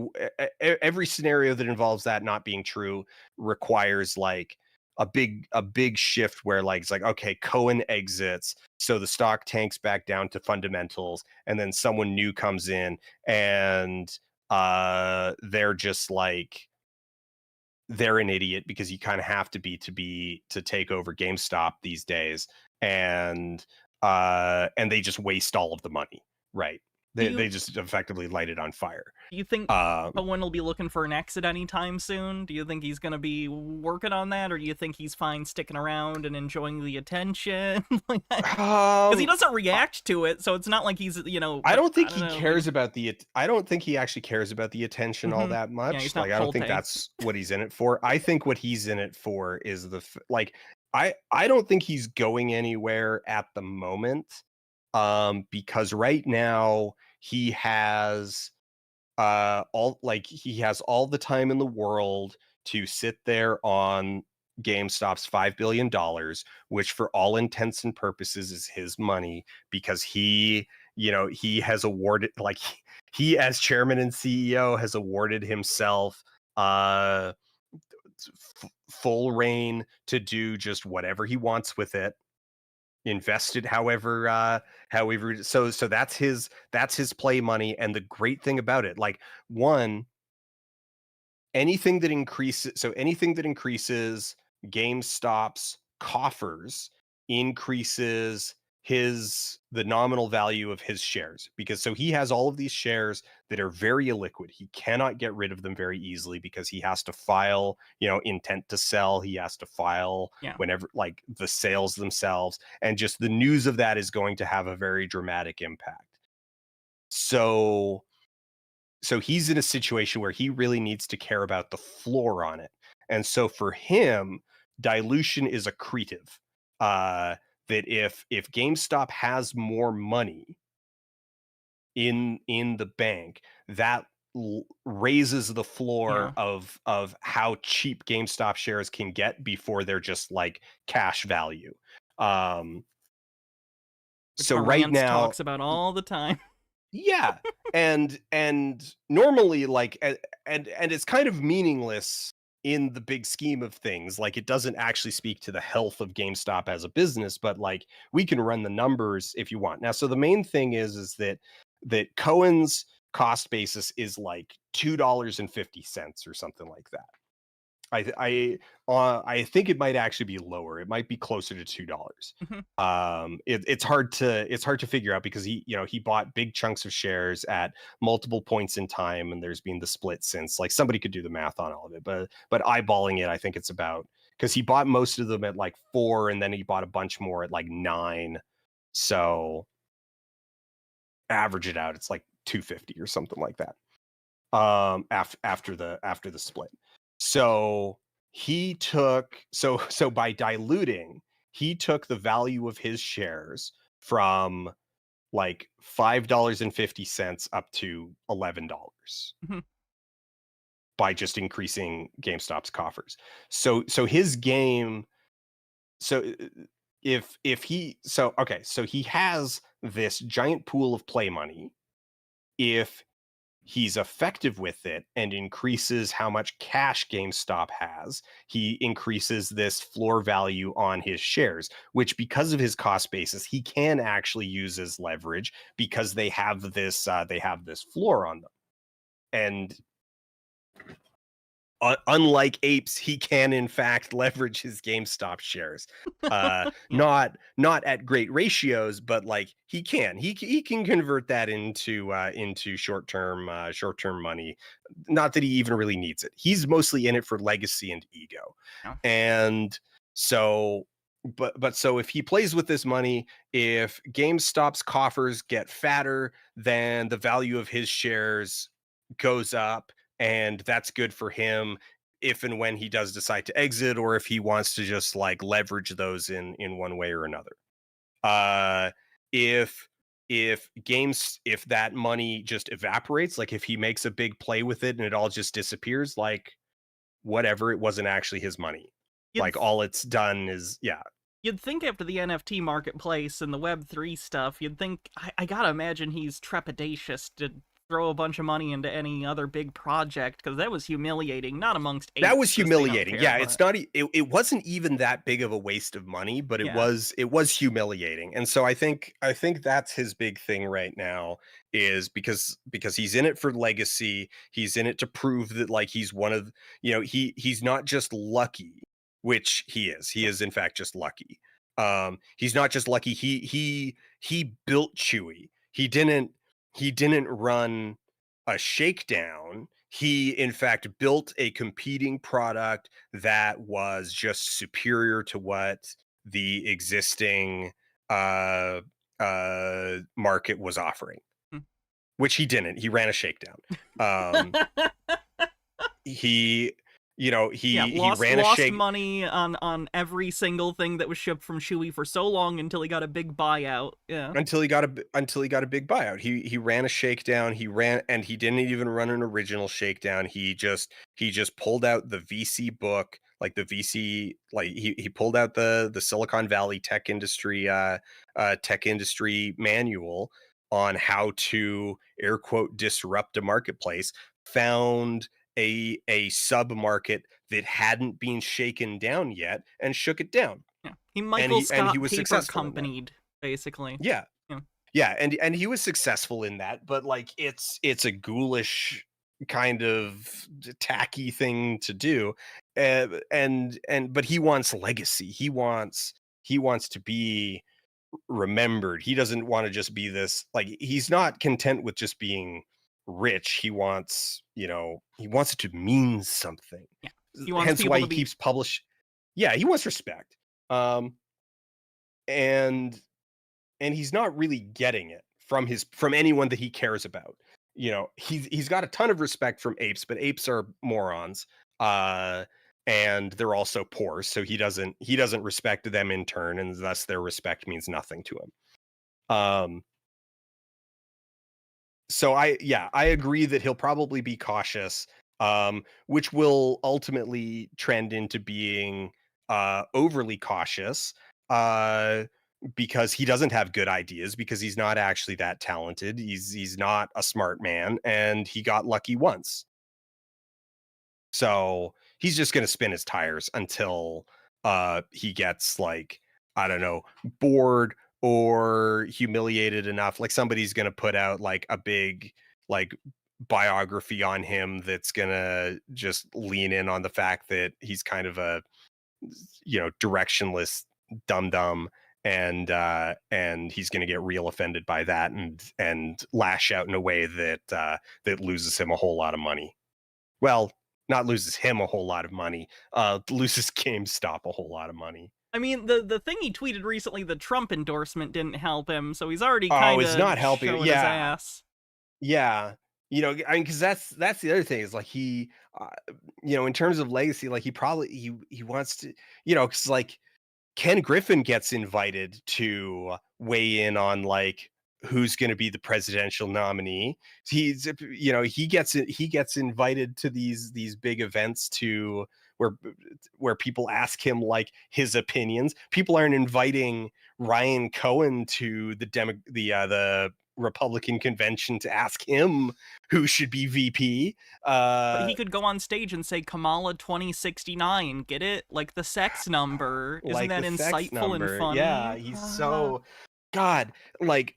every scenario that involves that not being true requires like a big shift where like it's like, okay, Cohen exits, so the stock tanks back down to fundamentals, and then someone new comes in, and they're just like they're an idiot because you kind of have to be to take over GameStop these days, and they just waste all of the money, right? Do They you just effectively light it on fire. do you think Um, Cohen will be looking for an exit anytime soon? Do you think he's gonna be working on that, or do you think he's fine sticking around and enjoying the attention? Like, because he um, doesn't I react to it, so it's not like he's I but don't I think don't he know, cares maybe. about I don't think he actually cares about the attention all that Yeah, he's much. Like, not I don't full think pay. that's what he's in it for. I think what he's in it for is like, I don't think he's going anywhere at the moment, because right now he has all the time in the world to sit there on GameStop's $5 billion, which for all intents and purposes is his money, because he has awarded, like, he as chairman and CEO has awarded himself uh full reign to do just whatever he wants with it, invested however, so that's his play money. And the great thing about it, like, one, anything that increases GameStop's coffers increases the nominal value of his shares, because so he has all of these shares that are very illiquid. He cannot get rid of them very easily because he has to file, intent to sell. He has to file Yeah. whenever, like, the sales themselves, and just the news of that is going to have a very dramatic impact. So he's in a situation where he really needs to care about the floor on it. And so for him, dilution is accretive. Uh, that if GameStop has more money in the bank, that raises the floor Yeah. of how cheap GameStop shares can get before they're just like cash value. Um, Which so right Marantz now, talks about all the time. yeah, and normally, like, and it's kind of meaningless in the big scheme of things. Like, it doesn't actually speak to the health of GameStop as a business, but like, we can run the numbers if you want. Now, so the main thing is that Cohen's cost basis is like $2.50 or something like that. I think it might actually be lower. It might be closer to $2. Mhm. It's hard to figure out because he bought big chunks of shares at multiple points in time, and there's been the split since. Like, somebody could do the math on all of it, but eyeballing it, I think it's about, because he bought most of them at like 4, and then he bought a bunch more at like 9. So average it out, it's like 250 or something like that. After the split. So by diluting, he took the value of his shares from like $5.50 up to $11 Mhm. by just increasing GameStop's coffers. So his game, so if he so okay, so he has this giant pool of play money. If he's effective with it and increases how much cash GameStop has. He increases this floor value on his shares, which because of his cost basis, he can actually use as leverage because they have this floor on them. And unlike apes, he can in fact leverage his GameStop shares. Not at great ratios, but like he can convert that into short-term money. Not that he even really needs it. He's mostly in it for legacy and ego. Yeah. And so so if he plays with this money, if GameStop's coffers get fatter, then the value of his shares goes up, and that's good for him if and when he does decide to exit, or if he wants to just like leverage those in one way or another. If that money just evaporates, like if he makes a big play with it and it all just disappears, like whatever, it wasn't actually his money. You'd Like all it's done is You'd think after the NFT marketplace and the Web3 stuff, you'd think, I gotta imagine he's trepidatious to throw a bunch of money into any other big project, because that was humiliating, not amongst apes. that was humiliating. Care, Yeah, but... it's not. It wasn't even that big of a waste of money, but it was humiliating. And so I think that's his big thing right now, is because he's in it for legacy. He's in it to prove that like he's one of, he's not just lucky, which he is. He is in fact just lucky. He's not just lucky. He built Chewy. He didn't run a shakedown. He in fact built a competing product that was just superior to what the existing market was offering, which he didn't. He ran a shakedown. He he ran a lost money on every single thing that was shipped from Chewy for so long until he got a big buyout. Yeah. Until he got a big buyout. He ran a shakedown. He didn't even run an original shakedown. He just pulled out the VC book, like the VC, like he pulled out the Silicon Valley tech industry manual on how to air quote disrupt a marketplace, found a sub market that hadn't been shaken down yet and shook it down. Yeah. He Michael Scott he was paper successful companied, basically. Yeah. Yeah, and he was successful in that, but like it's a ghoulish kind of tacky thing to do. But he wants legacy. He wants to be remembered. He doesn't want to just be this, like he's not content with just being rich. He wants, he wants it to mean something. Yeah. He wants Hence people why to he keeps publishing. Yeah, he wants respect. And he's not really getting it from anyone that he cares about. He's got a ton of respect from apes, but apes are morons. And they're also poor, so he doesn't respect them in turn, and thus their respect means nothing to him. So I agree that he'll probably be cautious, which will ultimately trend into being overly cautious, because he doesn't have good ideas, because he's not actually that talented. He's not a smart man, and he got lucky once. So he's just going to spin his tires until he gets, like, I don't know, bored or humiliated enough. Like somebody's going to put out like a big like biography on him that's going to just lean in on the fact that he's kind of a, directionless dum-dum, and he's going to get real offended by that and lash out in a way that that loses him a whole lot of money. Well, not loses him a whole lot of money, loses GameStop a whole lot of money. I mean, the thing he tweeted recently, the Trump endorsement, didn't help him, so he's already kind of it's not helping. showing his ass. Yeah. I mean, because that's the other thing, is like he, in terms of legacy, like he probably he wants to, because like Ken Griffin gets invited to weigh in on like who's going to be the presidential nominee. He's, he gets invited to these big events to where people ask him like his opinions. People aren't inviting Ryan Cohen to the Republican convention to ask him who should be VP. But he could go on stage and say Kamala 2069. Get it? Like the sex number. Isn't like that the sex insightful and number. funny? Yeah, he's so God. Like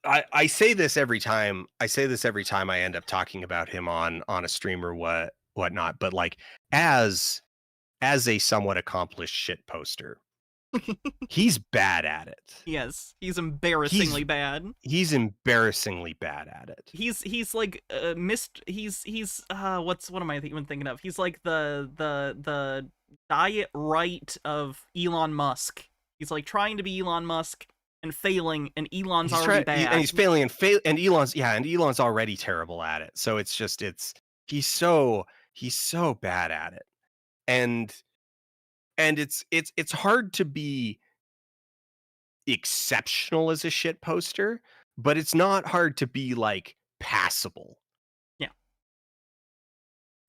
I say this every time. I say this every time I end up talking about him on a stream or whatnot. But like as a somewhat accomplished shit poster, he's bad at it. Yes, he's embarrassingly bad. He's embarrassingly bad at it. He's like he's what am I even thinking of? He's like the diet right of Elon Musk. He's like trying to be Elon Musk and failing, and Elon's already bad. And he's failing and Elon's already terrible at it. So it's just he's so bad at it. And it's hard to be exceptional as a shit poster, but it's not hard to be like passable. Yeah.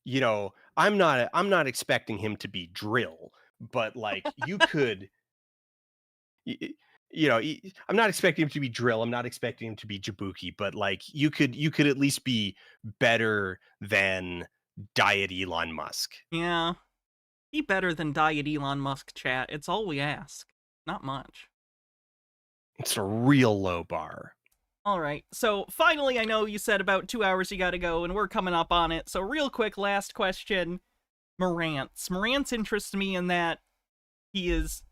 You know, I'm not expecting him to be drill, but like you could you know, I'm not expecting him to be drill. I'm not expecting him to be Jabuki, but like you could at least be better than Diet Elon Musk. Yeah. Be better than Diet Elon Musk, chat. It's all we ask. Not much. It's a real low bar. All right. So finally, I know you said about 2 hours you got to go, and we're coming up on it. So real quick, last question. Marantz. Marantz interests me in that he is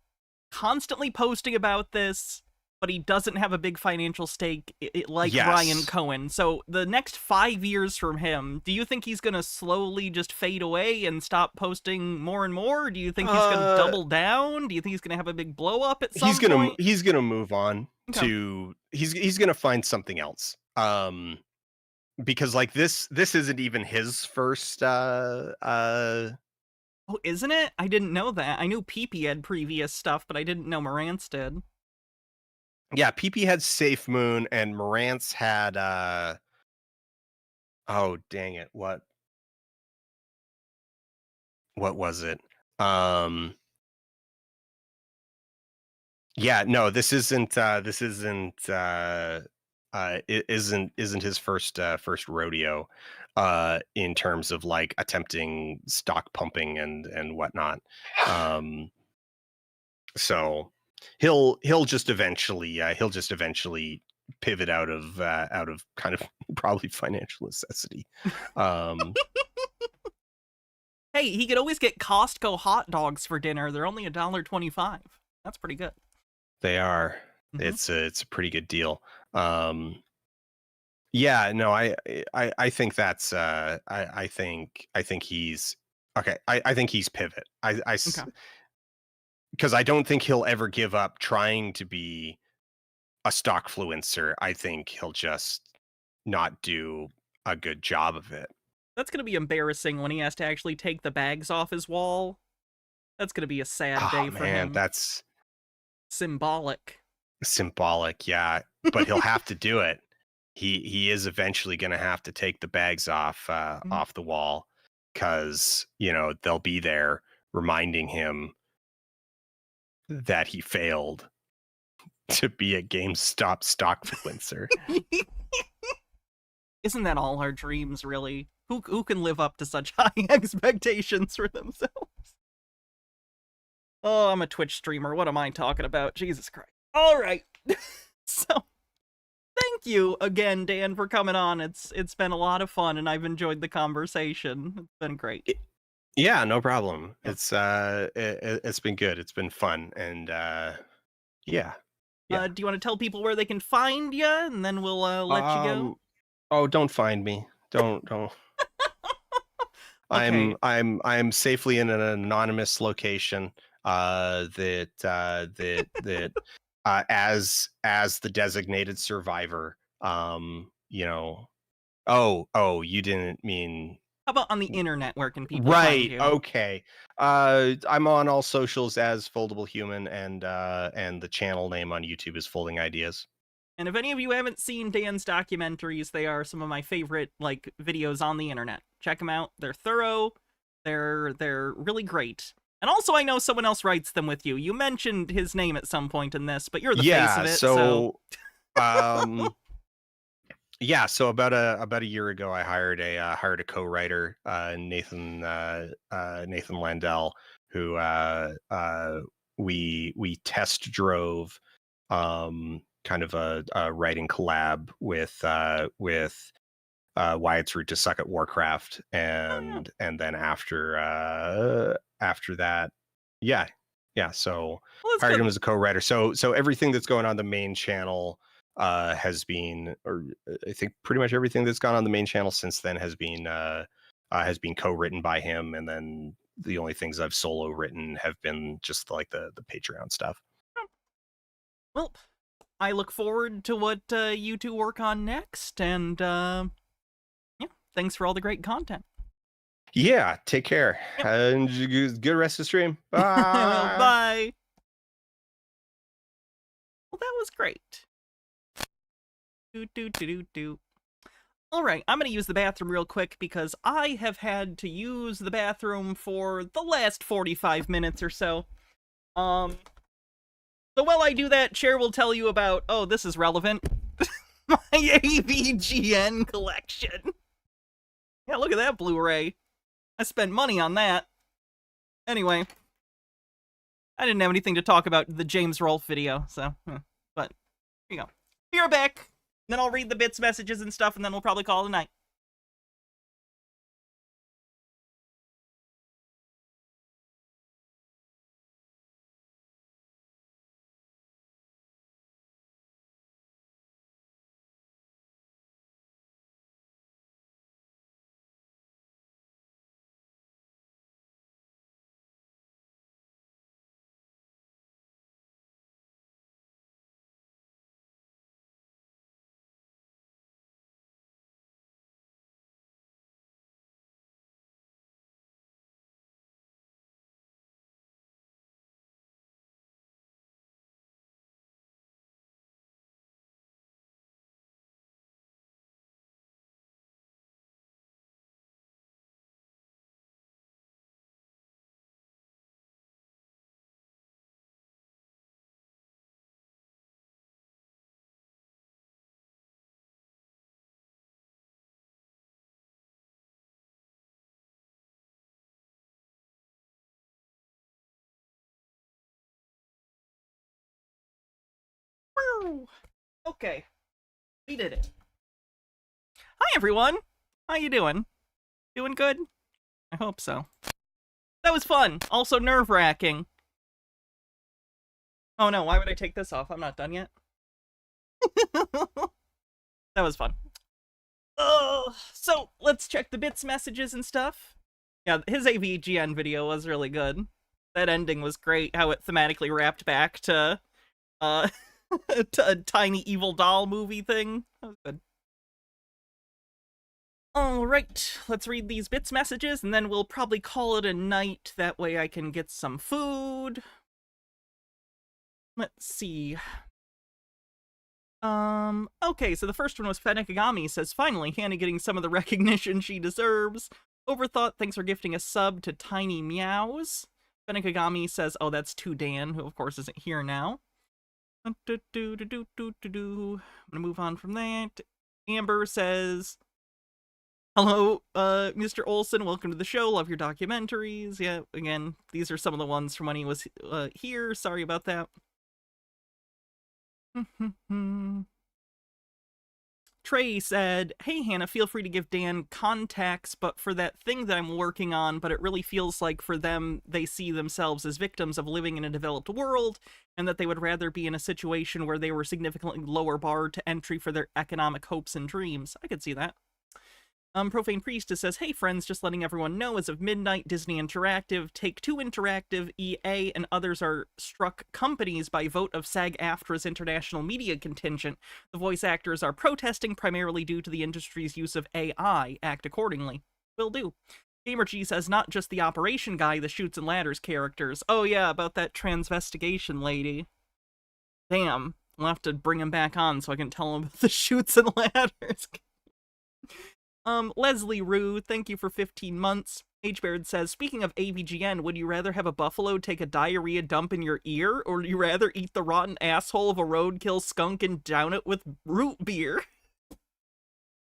constantly posting about this, but he doesn't have a big financial stake like Ryan Cohen. So the next 5 years from him, do you think he's going to slowly just fade away and stop posting more and more? Do you think he's going to double down? Do you think he's going to have a big blow up at some point? He's going to move on to he's going to find something else. Because like this isn't even his first Oh, isn't it? I didn't know that. I knew PP had previous stuff, but I didn't know Marantz did. Yeah, PP had Safe Moon, and Marantz had oh dang it, what was it? Yeah, no, this isn't it isn't his first rodeo in terms of like attempting stock pumping and whatnot. So he'll just eventually pivot out of kind of probably financial necessity. Hey, he could always get Costco hot dogs for dinner. They're only $1.25. That's pretty good. They are. Mm-hmm. It's a pretty good deal. Yeah, no, I think that's I think he's okay. I think he's pivot. Because I don't think he'll ever give up trying to be a stock fluencer. I think he'll just not do a good job of it. That's going to be embarrassing when he has to actually take the bags off his wall. That's going to be a sad day for him. That's symbolic. Symbolic, yeah. But he'll have to do it. He is eventually going to have to take the bags off off the wall, because, you know, they'll be there reminding him that he failed to be a GameStop stock influencer. Isn't that all our dreams, really? Who can live up to such high expectations for themselves? Oh, I'm a Twitch streamer. What am I talking about? Jesus Christ. All right. So, thank you again, Dan, for coming on. It's been a lot of fun, and I've enjoyed the conversation. It's been great. Yeah, no problem. It's been good. It's been fun, and yeah. Do you want to tell people where they can find you, and then we'll let you go? Oh, don't find me. Don't. Okay. I'm safely in an anonymous location. That as the designated survivor. You know. Oh, you didn't mean. How about on the internet? Where can people find you? Right. Okay. I'm on all socials as Foldable Human, and the channel name on YouTube is Folding Ideas. And if any of you haven't seen Dan's documentaries, they are some of my favorite videos on the internet. Check them out. They're thorough. They're really great. And also, I know someone else writes them with you. You mentioned his name at some point in this, but you're the face of it. Yeah, so about a year ago, I hired a co-writer, Nathan Landell, who we test drove kind of a writing collab with Wyatt's Route to Suck at Warcraft, and then after that, yeah, so Well, that's hired good. him as a co-writer. So everything that's going on the main channel has been, or I think pretty much everything that's gone on the main channel since then has been co-written by him, and then the only things I've solo written have been just like the Patreon stuff. Well, I look forward to what you two work on next, and yeah, thanks for all the great content. Yeah, take care. Yep. And good rest of the stream. Bye. Bye. Well, that was great. All right, I'm going to use the bathroom real quick because I have had to use the bathroom for the last 45 minutes or so. So while I do that, Cher will tell you about, oh, this is relevant, my AVGN collection. Yeah, look at that Blu-ray. I spent money on that. Anyway, I didn't have anything to talk about the James Rolfe video, so, but here you go. Be right back. Then I'll read the bits, messages, and stuff, and then we'll probably call it a night. Okay, we did it. Hi, everyone. How you doing? Doing good? I hope so. That was fun. Also nerve-wracking. Oh no, why would I take this off? I'm not done yet. That was fun. Oh, so let's check the bits, messages, and stuff. Yeah, his AVGN video was really good. That ending was great, how it thematically wrapped back to, to a tiny evil doll movie thing. That was good. Alright, let's read these bits, messages, and then we'll probably call it a night. That way I can get some food. Let's see. Okay, so the first one was Fenekagami says, finally, Hannah getting some of the recognition she deserves. Overthought, thanks for gifting a sub to Tiny Meows. Fenekagami says, oh, that's to Dan, who of course isn't here now. I'm gonna move on from that. Amber says, hello, Mr. Olson, welcome to the show, love your documentaries. Yeah, again, these are some of the ones from when he was here, sorry about that. Trey said, hey Hannah, feel free to give Dan contacts, but for that thing that I'm working on, but it really feels like for them, they see themselves as victims of living in a developed world, and that they would rather be in a situation where they were significantly lower barred to entry for their economic hopes and dreams. I could see that. Profane Priestess says, hey friends, just letting everyone know, as of midnight, Disney Interactive, Take-Two Interactive, EA, and others are struck companies by vote of SAG-AFTRA's international media contingent. The voice actors are protesting primarily due to the industry's use of AI. Act accordingly. Will do. GamerG says, not just the operation guy, the Chutes and Ladders characters. Oh yeah, about that transvestigation lady. Damn, I'll have to bring him back on so I can tell him about the Chutes and Ladders. Leslie Rue, thank you for 15 months. H-Baird says, speaking of AVGN, would you rather have a buffalo take a diarrhea dump in your ear, or would you rather eat the rotten asshole of a roadkill skunk and down it with root beer?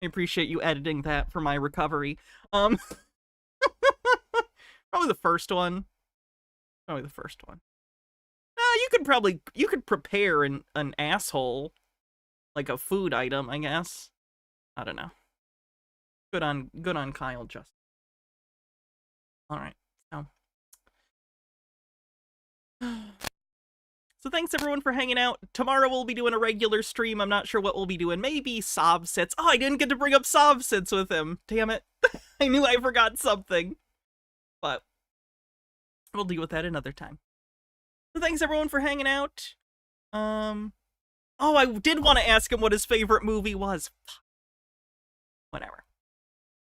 I appreciate you editing that for my recovery. Probably the first one. Probably the first one. You could prepare an asshole, like a food item, I guess. I don't know. Good on Kyle, Justin. Alright, so thanks everyone for hanging out. Tomorrow we'll be doing a regular stream. I'm not sure what we'll be doing. Maybe Sob Sits. Oh, I didn't get to bring up Sob Sits with him. Damn it. I knew I forgot something. But we'll deal with that another time. So thanks everyone for hanging out. Oh, I did want to ask him what his favorite movie was. Whatever.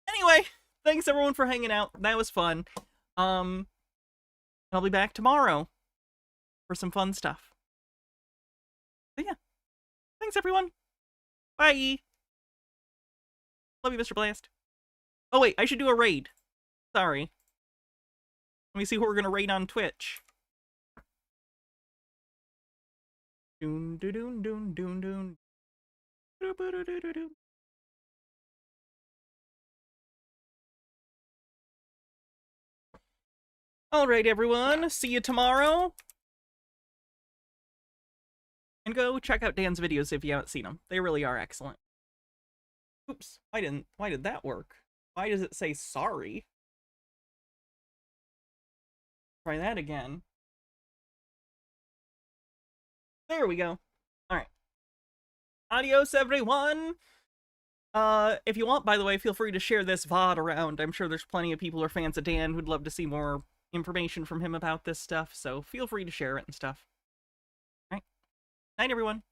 Anyway, thanks everyone for hanging out. That was fun. I'll be back tomorrow for some fun stuff. But yeah. Thanks everyone. Bye. Love you, Mr. Blast. Oh wait, I should do a raid. Sorry. Let me see who we're gonna raid on Twitch. Doon doon doon doon doon doon. Doo doo doo doo doo. Alright, everyone. See you tomorrow. And go check out Dan's videos if you haven't seen them. They really are excellent. Oops. Why did that work? Why does it say sorry? Try that again. There we go. Alright. Adios, everyone! If you want, by the way, feel free to share this VOD around. I'm sure there's plenty of people who are fans of Dan who'd love to see more information from him about this stuff, so feel free to share it and stuff. Alright. Night, everyone.